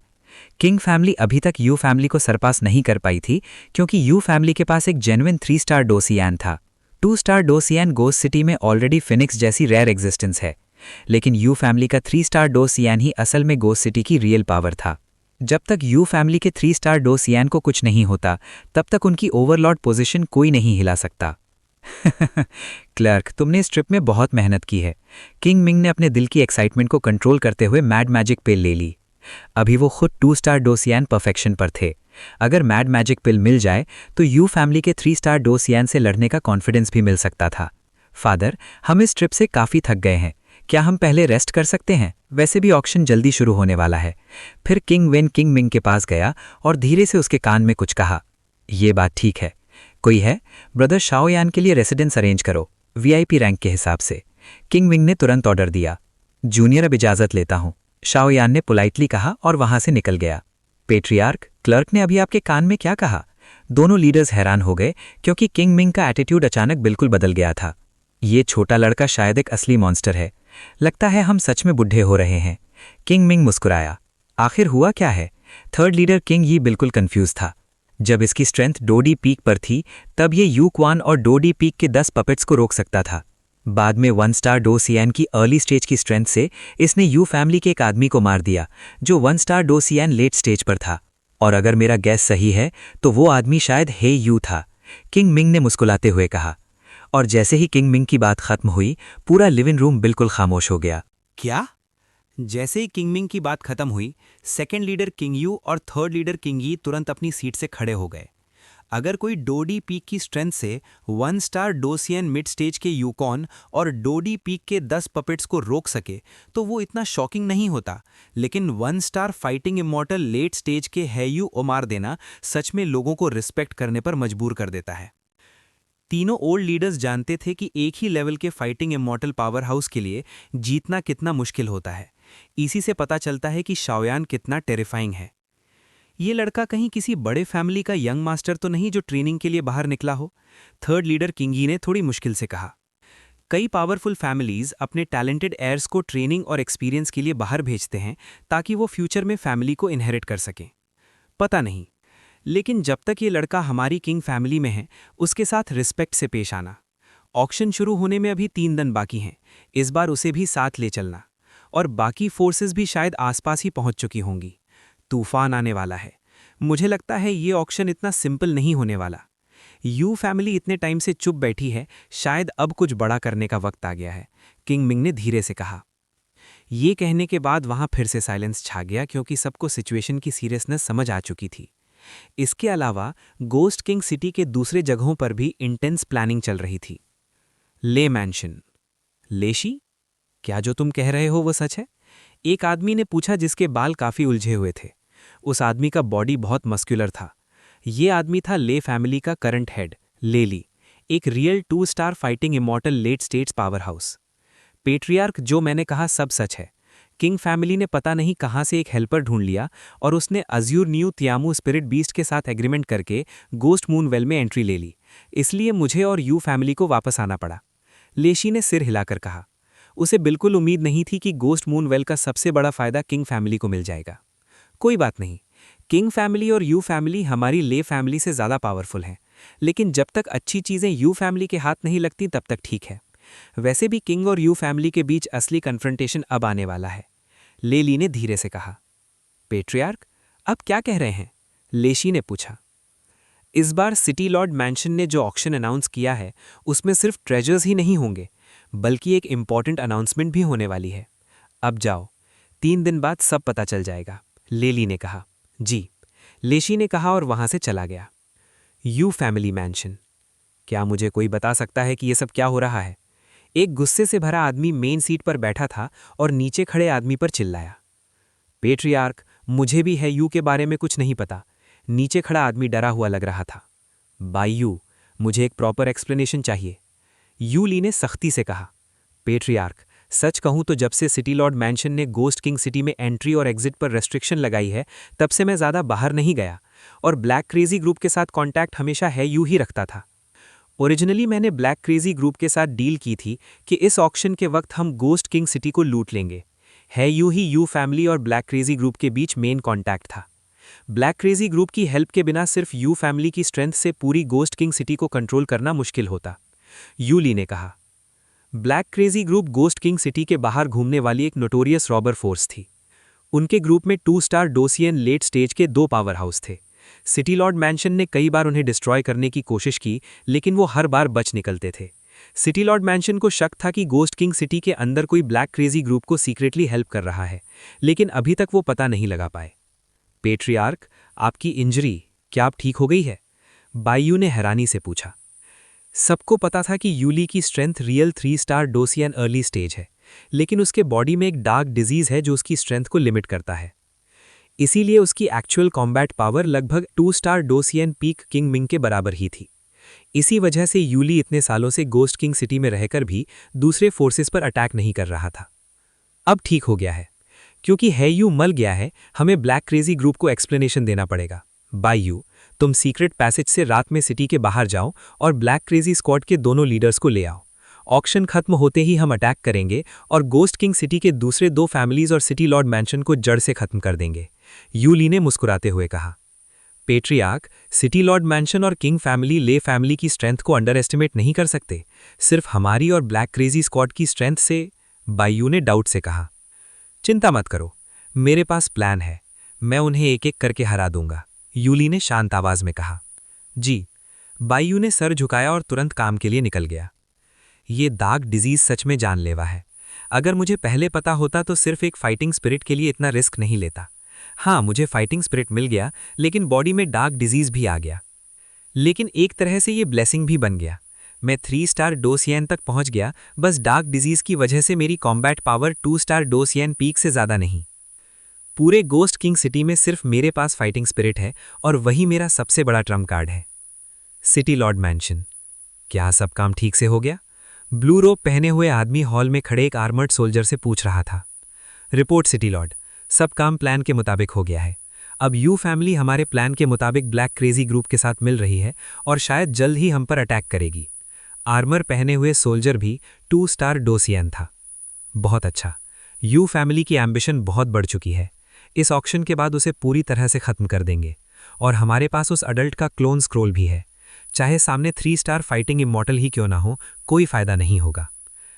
किंग फैमिली अभी तक यू फैमिली को सरपास नहीं कर पाई थी, क्योंकि यू फैमिली के पास एक जेन्युइन 3 स्टार डोसियान था। 2 स्टार डोसियान गोस्ट सिटी में ऑलरेडी फिनिक्स जैसी रेयर एग्जिस्टेंस है, लेकिन यू फैमिली का 3 स्टार डोसियान ही असल में गोस्ट सिटी की रियल पावर था। जब तक यू फैमिली के 3 स्टार डोसियान को कुछ नहीं होता, तब तक उनकी ओवरलॉर्ड पोजीशन कोई नहीं हिला सकता। क्लर्क, तुमने इस ट्रिप में बहुत मेहनत की है। किंग मिंग ने अपने दिल की एक्साइटमेंट को कंट्रोल करते हुए मैड मैजिक पिल ले ली। अभी वो खुद 2 स्टार डोसियान परफेक्शन पर थे। अगर मैड मैजिक पिल मिल जाए तो यू फैमिली के 3 स्टार डोसियान से लड़ने का कॉन्फिडेंस भी मिल सकता था। फादर, हम इस ट्रिप से काफ़ी थक गए हैं। क्या हम पहले रेस्ट कर सकते हैं? वैसे भी ऑक्शन जल्दी शुरू होने वाला है। फिर किंग वेन किंग मिंग के पास गया और धीरे से उसके कान में कुछ कहा। ये बात ठीक है। कोई है? ब्रदर शाओयान के लिए रेसिडेंस अरेंज करो, वीआईपी रैंक के हिसाब से। किंग मिंग ने तुरंत ऑर्डर दिया। जूनियर, अब इजाज़त लेता हूँ, शाओयान ने पोलाइटली कहा और वहां से निकल गया। पेट्रियार्क, क्लर्क ने अभी आपके कान में क्या कहा? दोनों लीडर्स हैरान हो गए, क्योंकि किंग मिंग का एटीट्यूड अचानक बिल्कुल बदल गया था। ये छोटा लड़का शायद एक असली मॉन्स्टर है। लगता है हम सच में बुढ़े हो रहे हैं। किंग मिंग मुस्कुराया। आखिर हुआ क्या है? थर्ड लीडर किंग यी बिल्कुल कंफ्यूज था। जब इसकी स्ट्रेंथ डोडी पीक पर थी, तब ये यू क्वान और डोडी पीक के 10 पपेट्स को रोक सकता था। बाद में 1 स्टार डोसियान की अर्ली स्टेज की स्ट्रेंथ से इसने यू फैमिली के एक आदमी को मार दिया, जो 1 स्टार डोसियान लेट स्टेज पर था। और अगर मेरा गैस सही है तो वो आदमी शायद हे यू था, किंग मिंग ने मुस्कुराते हुए कहा। और जैसे ही किंग मिंग की बात खत्म हुई, पूरा लिविंग रूम बिल्कुल खामोश हो गया। क्या? जैसे ही किंग मिंग की बात खत्म हुई, सेकंड लीडर किंग यू और थर्ड लीडर किंग यी तुरंत अपनी सीट से खड़े हो गए। अगर कोई डोडी पीक की स्ट्रेंथ से 1 स्टार डोसियन मिड स्टेज के यूकॉन और डोडी पीक के 10 पपेट्स को रोक सके तो वो इतना शॉकिंग नहीं होता, लेकिन 1 star fighting immortal late stage के हैयू ओमार देना सच में लोगों को रिस्पेक्ट करने पर मजबूर कर देता है। तीनों ओल्ड लीडर्स जानते थे कि एक ही लेवल के फाइटिंग इमॉर्टल पावर हाउस के लिए जीतना कितना मुश्किल होता है। इसी से पता चलता है कि शाओयान कितना टेरिफाइंग है। ये लड़का कहीं किसी बड़े फैमिली का यंग मास्टर तो नहीं जो ट्रेनिंग के लिए बाहर निकला हो? थर्ड लीडर किंगी ने थोड़ी मुश्किल से कहा। कई पावरफुल फैमिलीज अपने टैलेंटेड एयर्स को ट्रेनिंग और एक्सपीरियंस के लिए बाहर भेजते हैं ताकि वो फ्यूचर में फैमिली को इनहेरिट कर सकें। पता नहीं, लेकिन जब तक ये लड़का हमारी किंग फैमिली में है, उसके साथ रिस्पेक्ट से पेश आना। ऑक्शन शुरू होने में अभी 3 दिन बाकी हैं, इस बार उसे भी साथ ले चलना। और बाकी फोर्सेस भी शायद आसपास ही पहुंच चुकी होंगी। तूफान आने वाला है। मुझे लगता है ये ऑक्शन इतना सिंपल नहीं होने वाला। यू फैमिली इतने टाइम से चुप बैठी है, शायद अब कुछ बड़ा करने का वक्त आ गया है, किंग मिंग ने धीरे से कहा। ये कहने के बाद वहां फिर से साइलेंस छा गया, क्योंकि सबको सिचुएशन की सीरियसनेस समझ आ चुकी थी। इसके अलावा गोस्ट किंग सिटी के दूसरे जगहों पर भी इंटेंस प्लानिंग चल रही थी। ले मैंशन। लेशी, क्या जो तुम कह रहे हो वो सच है? एक आदमी ने पूछा, जिसके बाल काफी उलझे हुए थे। उस आदमी का बॉडी बहुत मस्कुलर था। ये आदमी था ले फैमिली का करंट हेड, लेली, एक real 2 star fighting immortal late stage powerhouse. Patriarch, जो मैंने कहा सब सच है। किंग फैमिली ने पता नहीं कहां से एक हेल्पर ढूंढ लिया और उसने अज्यूर न्यू तियामू स्पिरिट बीस्ट के साथ एग्रीमेंट करके गोस्ट मून वेल में एंट्री ले ली। इसलिए मुझे और यू फैमिली को वापस आना पड़ा। लेशी ने सिर हिलाकर कहा। उसे बिल्कुल उम्मीद नहीं थी कि गोस्ट मून वेल का सबसे बड़ा फायदा किंग फैमिली को मिल जाएगा। कोई बात नहीं, किंग फैमिली और यू फैमिली हमारी ले फैमिली से ज़्यादा पावरफुल हैं, लेकिन जब तक अच्छी चीज़ें यू फैमिली के हाथ नहीं लगती तब तक ठीक है। वैसे भी किंग और यू फैमिली के बीच असली कन्फ्रंटेशन अब आने वाला है, लेली ने धीरे से कहा। पेट्रियार्क, अब क्या कह रहे हैं? लेशी ने पूछा। इस बार सिटी लॉर्ड मैंशन ने जो ऑक्शन अनाउंस किया है उसमें सिर्फ ट्रेजर्स ही नहीं होंगे, बल्कि एक इम्पॉर्टेंट अनाउंसमेंट भी होने वाली है। अब जाओ, 3 दिन बाद सब पता चल जाएगा, लेली ने कहा। जी, लेशी ने कहा और वहां से चला गया। You family mention. क्या मुझे कोई बता सकता है कि यह सब क्या हो रहा है? एक गुस्से से भरा आदमी मेन सीट पर बैठा था और नीचे खड़े आदमी पर चिल्लाया। पेट्रियार्क, मुझे भी है यू के बारे में कुछ नहीं पता। नीचे खड़ा आदमी डरा हुआ लग रहा था। बाई यू, मुझे एक प्रॉपर एक्सप्लेनेशन चाहिए, यू ली ने सख्ती से कहा। पेट्रियार्क, सच कहूं तो जब से सिटी लॉर्ड मैंशन ने गोस्ट किंग सिटी में एंट्री और एग्जिट पर रेस्ट्रिक्शन लगाई है तब से मैं ज़्यादा बाहर नहीं गया और ब्लैक क्रेजी ग्रुप के साथ कॉन्टैक्ट हमेशा है यू ही रखता था। ओरिजिनली मैंने ब्लैक क्रेजी ग्रुप के साथ डील की थी कि इस ऑक्शन के वक्त हम गोस्ट किंग सिटी को लूट लेंगे। है यू ही यू फैमिली और ब्लैक क्रेजी ग्रुप के बीच मेन कॉन्टैक्ट था। ब्लैक क्रेजी ग्रुप की हेल्प के बिना सिर्फ यू फैमिली की स्ट्रेंथ से पूरी गोस्ट किंग सिटी को कंट्रोल करना मुश्किल होता, यू ली ने कहा। Black crazy group ghost king city के बाहर घूमने वाली एक नोटोरियस रॉबर फोर्स थी। उनके ग्रुप में 2 स्टार डोसियन लेट स्टेज के 2 पावर हाउस थे। सिटी लॉर्ड मैंशन ने कई बार उन्हें डिस्ट्रॉय करने की कोशिश की, लेकिन वो हर बार बच निकलते थे। सिटी लॉर्ड मैंशन को शक था कि गोस्ट किंग सिटी के अंदर कोई ब्लैक क्रेजी ग्रुप को सीक्रेटली हेल्प कर रहा है, लेकिन अभी तक वो पता नहीं लगा पाए। पेट्रियार्क, आपकी इंजरी, क्या आप ठीक हो गई है? बायू ने हैरानी से पूछा। सबको पता था कि यूली की स्ट्रेंथ रियल 3 स्टार डोसियन अर्ली स्टेज है, लेकिन उसके बॉडी में एक डार्क डिजीज है जो उसकी स्ट्रेंथ को लिमिट करता है। इसीलिए उसकी एक्चुअल कॉम्बैट पावर लगभग 2 स्टार डोसियन पीक किंग मिंग के बराबर ही थी। इसी वजह से यूली इतने सालों से गोस्ट किंग सिटी में रहकर भी दूसरे फोर्सेस पर अटैक नहीं कर रहा था। अब ठीक हो गया है, क्योंकि है यू मल गया है, हमें ब्लैक क्रेजी ग्रुप को एक्सप्लेनेशन देना पड़ेगा। बाय यू, तुम सीक्रेट पैसेज से रात में सिटी के बाहर जाओ और ब्लैक क्रेजी स्क्वाड के दोनों लीडर्स को ले आओ। ऑक्शन खत्म होते ही हम अटैक करेंगे और गोस्ट किंग सिटी के दूसरे 2 फैमिलीज और सिटी लॉर्ड मैंशन को जड़ से खत्म कर देंगे, यू ली ने मुस्कुराते हुए कहा। पेट्रियार्क, सिटी लॉर्ड मैंशन और किंग फैमिली ले फैमिली की स्ट्रेंथ को अंडर एस्टिमेट नहीं कर सकते, सिर्फ हमारी और ब्लैक क्रेजी स्क्वाड की स्ट्रेंथ से, बायू ने डाउट से कहा। चिंता मत करो, मेरे पास प्लान है, मैं उन्हें एक एक करके हरा दूंगा, यूली ने शांत आवाज में कहा। जी, बायू ने सर झुकाया और तुरंत काम के लिए निकल गया। ये दाग डिजीज सच में जानलेवा है। अगर मुझे पहले पता होता तो सिर्फ एक फाइटिंग स्पिरिट के लिए इतना रिस्क नहीं लेता। हाँ, मुझे फाइटिंग स्पिरिट मिल गया, लेकिन बॉडी में डार्क डिजीज भी आ गया। लेकिन एक तरह से ये ब्लेसिंग भी बन गया। मैं 3 स्टार डोसियन तक पहुंच गया, बस डार्क डिजीज की वजह से मेरी कॉम्बैट पावर 2 स्टार डोसियन पीक से ज़्यादा नहीं। पूरे गोस्ट किंग सिटी में सिर्फ मेरे पास फाइटिंग स्पिरिट है और वही मेरा सबसे बड़ा ट्रम्प कार्ड है। सिटी लॉर्ड मैंशन, क्या सब काम ठीक से हो गया? ब्लू रोब पहने हुए आदमी हॉल में खड़े एक आर्मर्ड सोल्जर से पूछ रहा था। रिपोर्ट सिटी लॉर्ड, सब काम प्लान के मुताबिक हो गया है। अब यू फैमिली हमारे प्लान के मुताबिक ब्लैक क्रेजी ग्रुप के साथ मिल रही है और शायद जल्द ही हम पर अटैक करेगी। आर्मर पहने हुए सोल्जर भी 2 स्टार डोसियन था। बहुत अच्छा, यू फैमिली की एम्बिशन बहुत बढ़ चुकी है। इस ऑक्शन के बाद उसे पूरी तरह से खत्म कर देंगे और हमारे पास उस अडल्ट का क्लोन स्क्रोल भी है। चाहे सामने 3 स्टार फाइटिंग इमॉर्टल ही क्यों ना हो, कोई फायदा नहीं होगा,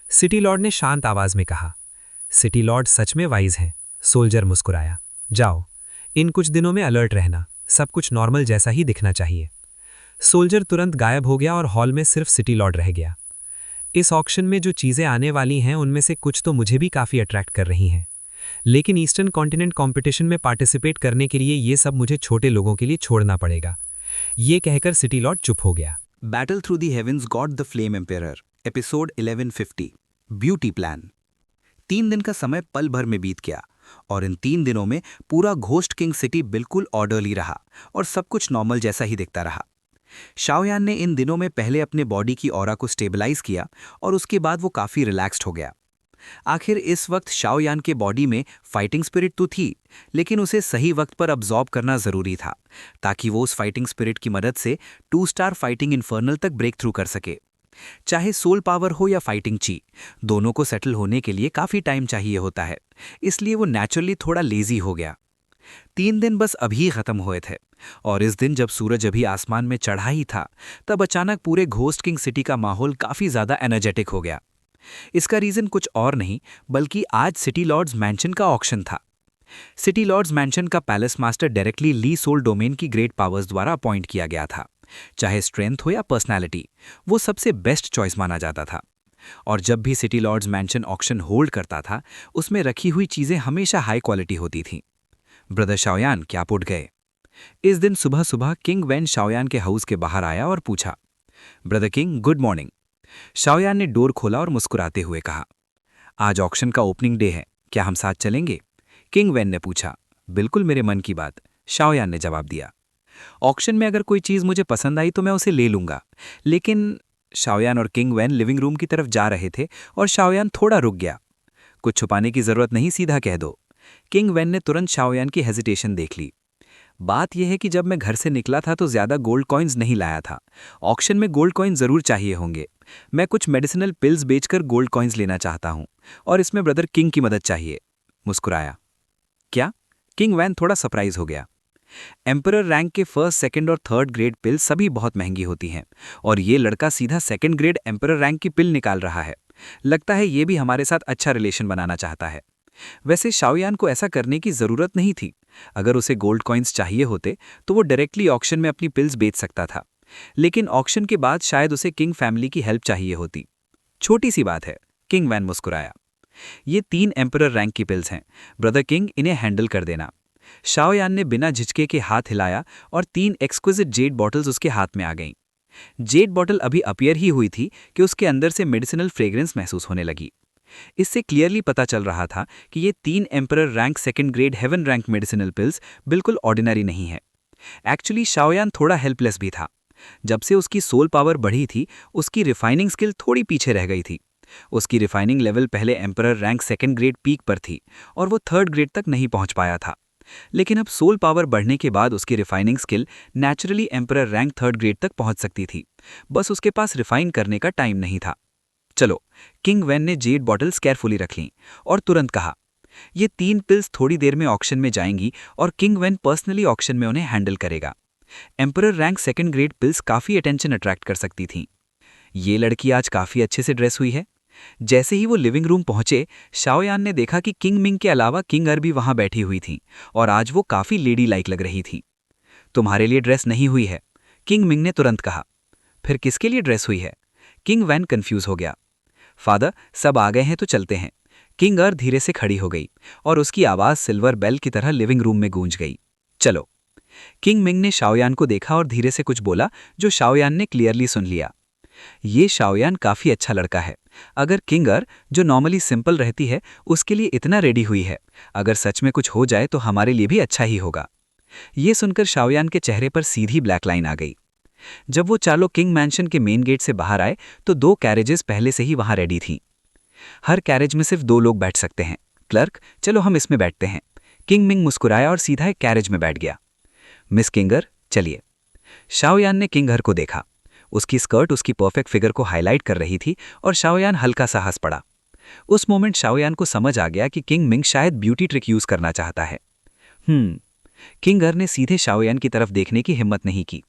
सिटी लॉर्ड ने शांत आवाज में कहा। सिटी लॉर्ड सच में वाइज हैं, सोल्जर मुस्कुराया। जाओ, इन कुछ दिनों में अलर्ट रहना, सब कुछ नॉर्मल जैसा ही दिखना चाहिए। सोल्जर तुरंत गायब हो गया और हॉल में सिर्फ सिटी लॉर्ड रह गया। इस ऑक्शन में जो चीज़ें आने वाली हैं उनमें से कुछ तो मुझे भी काफ़ी अट्रैक्ट कर रही हैं, लेकिन ईस्टर्न कॉन्टिनेंट कॉम्पिटिशन में पार्टिसिपेट करने के लिए ये सब मुझे छोटे लोगों के लिए छोड़ना पड़ेगा। ये कहकर सिटी लॉर्ड चुप हो गया। Battle Through the heavens God the flame emperor, episode 1150, beauty plan. 3 दिन का समय पल भर में बीत गया और इन 3 दिनों में पूरा घोस्ट किंग सिटी बिल्कुल ऑर्डरली रहा और सब कुछ नॉर्मल जैसा ही दिखता रहा। शाओयान ने इन दिनों में पहले अपने बॉडी की ऑरा को स्टेबलाइज किया और उसके बाद वो काफ़ी रिलैक्स्ड हो गया। आखिर इस वक्त शाओयान के बॉडी में फाइटिंग स्पिरिट तो थी, लेकिन उसे सही वक्त पर अब्जॉर्ब करना ज़रूरी था ताकि वो उस फाइटिंग स्पिरिट की मदद से 2 स्टार फाइटिंग इन्फर्नल तक ब्रेक थ्रू कर सके। चाहे सोल पावर हो या फाइटिंग ची, दोनों को सेटल होने के लिए काफ़ी टाइम चाहिए होता है, इसलिए वो नेचुरली थोड़ा लेजी हो गया। 3 दिन बस अभी खत्म हुए थे और इस दिन जब सूरज अभी आसमान में चढ़ा ही था तब अचानक पूरे घोस्ट किंग सिटी का माहौल काफी ज्यादा एनर्जेटिक हो गया। इसका रीजन कुछ और नहीं बल्कि आज सिटी लॉर्ड्स मैंशन का ऑक्शन था। सिटी लॉर्ड्स मैंशन का पैलेस मास्टर डायरेक्टली ली सोल डोमेन की ग्रेट पावर्स द्वारा अपॉइंट किया गया था। चाहे स्ट्रेंथ हो या पर्सनैलिटी, वो सबसे बेस्ट चॉइस माना जाता था। और जब भी city lord's mansion auction hold करता था उसमें रखी हुई चीजें हमेशा हाई क्वालिटी होती थीं। ब्रदर शाओयान क्या उठ गए। इस दिन सुबह सुबह किंग वैन शाओयान के हाउस के बाहर आया और पूछा, ब्रदर किंग गुड मॉर्निंग। शाओयान ने डोर खोला और मुस्कुराते हुए कहा, आज ऑक्शन का ओपनिंग डे है, क्या हम साथ चलेंगे? किंग वैन ने पूछा, बिल्कुल मेरे मन की बात, शाओयान ने जवाब दिया। ऑक्शन में अगर कोई चीज मुझे पसंद आई तो मैं उसे ले लूंगा, लेकिन शाओयान और किंग वैन लिविंग रूम की तरफ जा रहे थे और शाओयान थोड़ा रुक गया। कुछ छुपाने की जरूरत नहीं, सीधा कह दो। किंग वैन ने तुरंत शाओयान की हेजिटेशन देख ली। बात यह है कि जब मैं घर से निकला था तो ज्यादा गोल्ड कॉइन्स नहीं लाया था। ऑक्शन में गोल्ड कॉइन जरूर चाहिए होंगे। मैं कुछ मेडिसिनल पिल्स बेचकर गोल्ड कॉइन्स लेना चाहता हूं और इसमें ब्रदर किंग की मदद चाहिए। मुस्कुराया। क्या? किंग वैन थोड़ा सरप्राइज हो गया। एम्परर रैंक के फर्स्ट, सेकंड और थर्ड ग्रेड पिल सभी बहुत महंगी होती हैं और ये लड़का सीधा सेकंड ग्रेड एम्परर रैंक की पिल निकाल रहा है। लगता है ये भी हमारे साथ अच्छा रिलेशन बनाना चाहता है। वैसे शाओयान को ऐसा करने की जरूरत नहीं थी। अगर उसे गोल्ड कॉइन्स चाहिए होते तो वो डायरेक्टली ऑक्शन में अपनी पिल्स बेच सकता था, लेकिन ऑक्शन के बाद शायद उसे किंग फैमिली की हेल्प चाहिए होती। छोटी सी बात है, किंग वैन मुस्कुराया। ये 3 एम्परर रैंक की पिल्स हैं, ब्रदर किंग इन्हें हैंडल कर देना। शाओयान ने बिना झिझके के हाथ हिलाया और 3 एक्सक्विजिट जेड बॉटल्स उसके हाथ में आ गईं। जेड बॉटल अभी अपीयर ही हुई थी कि उसके अंदर से मेडिसिनल फ्रेग्रेंस महसूस होने लगी। इससे क्लियरली पता चल रहा था कि ये 3 emperor rank second grade heaven rank medicinal pills बिल्कुल ऑर्डिनरी नहीं है। एक्चुअली शाओयान थोड़ा हेल्पलेस भी था। जब से उसकी सोल पावर बढ़ी थी उसकी रिफाइनिंग स्किल थोड़ी पीछे रह गई थी। उसकी रिफाइनिंग लेवल पहले emperor rank second grade peak पर थी और वो थर्ड ग्रेड तक नहीं पहुंच पाया था, लेकिन अब सोल पावर बढ़ने के बाद उसकी refining skill naturally emperor rank third grade तक पहुंच सकती थी। बस उसके पास रिफाइन करने का टाइम नहीं था। चलो, किंग वैन ने जेड बॉटल्स केयरफुली रख लीं और तुरंत कहा, ये 3 पिल्स थोड़ी देर में ऑक्शन में जाएंगी और किंग वैन पर्सनली ऑक्शन में उन्हें हैंडल करेगा। Emperor rank second grade pills काफी अटेंशन अट्रैक्ट कर सकती थीं। ये लड़की आज काफी अच्छे से ड्रेस हुई है। जैसे ही वो लिविंग रूम पहुंचे, शाओयान ने देखा कि किंग मिंग के अलावा किंग भी वहां बैठी हुई थी और आज वो काफी लेडी लाइक लग रही थी। तुम्हारे लिए ड्रेस नहीं हुई है, किंग मिंग ने तुरंत कहा। फिर किसके लिए ड्रेस हुई है? किंग वैन कंफ्यूज हो गया। फादर, सब आ गए हैं तो चलते हैं। किंग धीरे से खड़ी हो गई और उसकी आवाज सिल्वर बेल की तरह लिविंग रूम में गूंज गई। चलो। किंग मिंग ने शाओयान को देखा और धीरे से कुछ बोला जो शाओयान ने क्लियरली सुन लिया। ये शाओयान काफी अच्छा लड़का है। अगर किंग जो नॉर्मली सिंपल रहती है उसके लिए इतना रेडी हुई है, अगर सच में कुछ हो जाए तो हमारे लिए भी अच्छा ही होगा। ये सुनकर शाओयान के चेहरे पर सीधी ब्लैक लाइन आ गई। जब वो चारों किंग मैंशन के मेन गेट से बाहर आए तो 2 कैरेजेस पहले से ही वहां रेडी थीं। हर कैरेज में सिर्फ 2 लोग बैठ सकते हैं। क्लर्क, चलो हम इसमें बैठते हैं। किंग मिंग मुस्कुराया और सीधा एक कैरेज में बैठ गया। मिस किंगर, चलिए। शाओयान ने किंग को देखा। उसकी स्कर्ट उसकी परफेक्ट फिगर को हाईलाइट कर रही थी और शाओयान हल्का सा हंस पड़ा। उस मोमेंट शाओयान को समझ आ गया कि किंग मिंग शायद ब्यूटी ट्रिक यूज करना चाहता है। किंग ने सीधे शाओयान की तरफ देखने की हिम्मत नहीं की।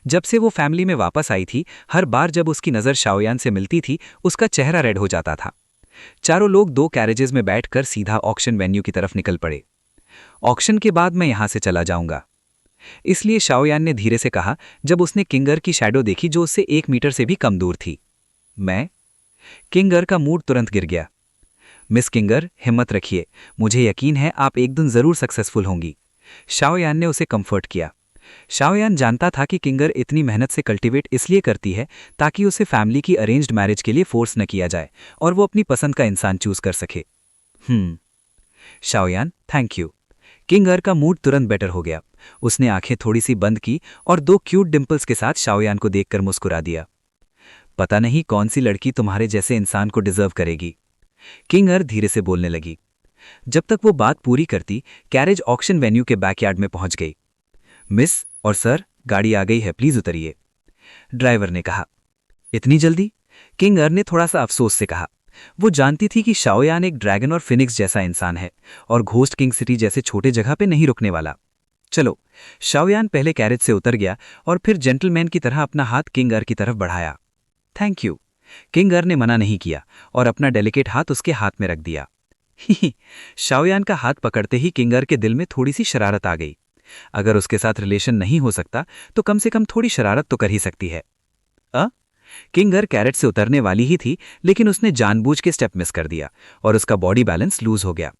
जब से वो फैमिली में वापस आई थी, हर बार जब उसकी नज़र शाओयान से मिलती थी उसका चेहरा रेड हो जाता था। चारों लोग 2 कैरेजेस में बैठकर सीधा ऑक्शन वेन्यू की तरफ निकल पड़े। ऑक्शन के बाद मैं यहां से चला जाऊंगा, इसलिए शाओयान ने धीरे से कहा जब उसने किंगर की शैडो देखी जो उससे 1 मीटर से भी कम दूर थी। मैं? किंगर का मूड तुरंत गिर गया। मिस किंगर, हिम्मत रखिए, मुझे यकीन है आप एक दिन जरूर सक्सेसफुल होंगी। शाओयान ने उसे कंफर्ट किया। शाओयान जानता था कि किंगर इतनी मेहनत से कल्टीवेट इसलिए करती है ताकि उसे फैमिली की अरेंज्ड मैरिज के लिए फोर्स न किया जाए और वो अपनी पसंद का इंसान चूज कर सके। शाओयान, थैंक यू। किंगर का मूड तुरंत बेटर हो गया। उसने आंखें थोड़ी सी बंद की और 2 क्यूट डिंपल्स के साथ शाओयान को देखकर मुस्कुरा दिया। पता नहीं कौन सी लड़की तुम्हारे जैसे इंसान को डिजर्व करेगी। किंगर धीरे से बोलने लगी। जब तक वो बात पूरी करती, कैरेज ऑक्शन वेन्यू के बैकयार्ड में पहुंच गई। मिस और सर, गाड़ी आ गई है, प्लीज उतरिए, ड्राइवर ने कहा। इतनी जल्दी? किंगर ने थोड़ा सा अफसोस से कहा। वो जानती थी कि शाओयान एक ड्रैगन और फिनिक्स जैसा इंसान है और घोस्ट किंग सिटी जैसे छोटे जगह पे नहीं रुकने वाला। चलो, शाओयान पहले कैरेज से उतर गया और फिर जेंटलमैन की तरह अपना हाथ किंग की तरफ बढ़ाया। Thank you. किंग ने मना नहीं किया और अपना डेलिकेट हाथ उसके हाथ में रख दिया। ही शाओयान का हाथ पकड़ते ही किंग के दिल में थोड़ी सी शरारत आ गई। अगर उसके साथ रिलेशन नहीं हो सकता तो कम से कम थोड़ी शरारत तो कर ही सकती है। किंग कैरेट से उतरने वाली ही थी, लेकिन उसने जानबूझ के स्टेप मिस कर दिया और उसका बॉडी बैलेंस लूज हो गया।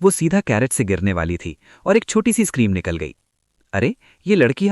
वो सीधा कैरेट से गिरने वाली थी और एक छोटी सी स्क्रीम निकल गई। अरे, ये लड़की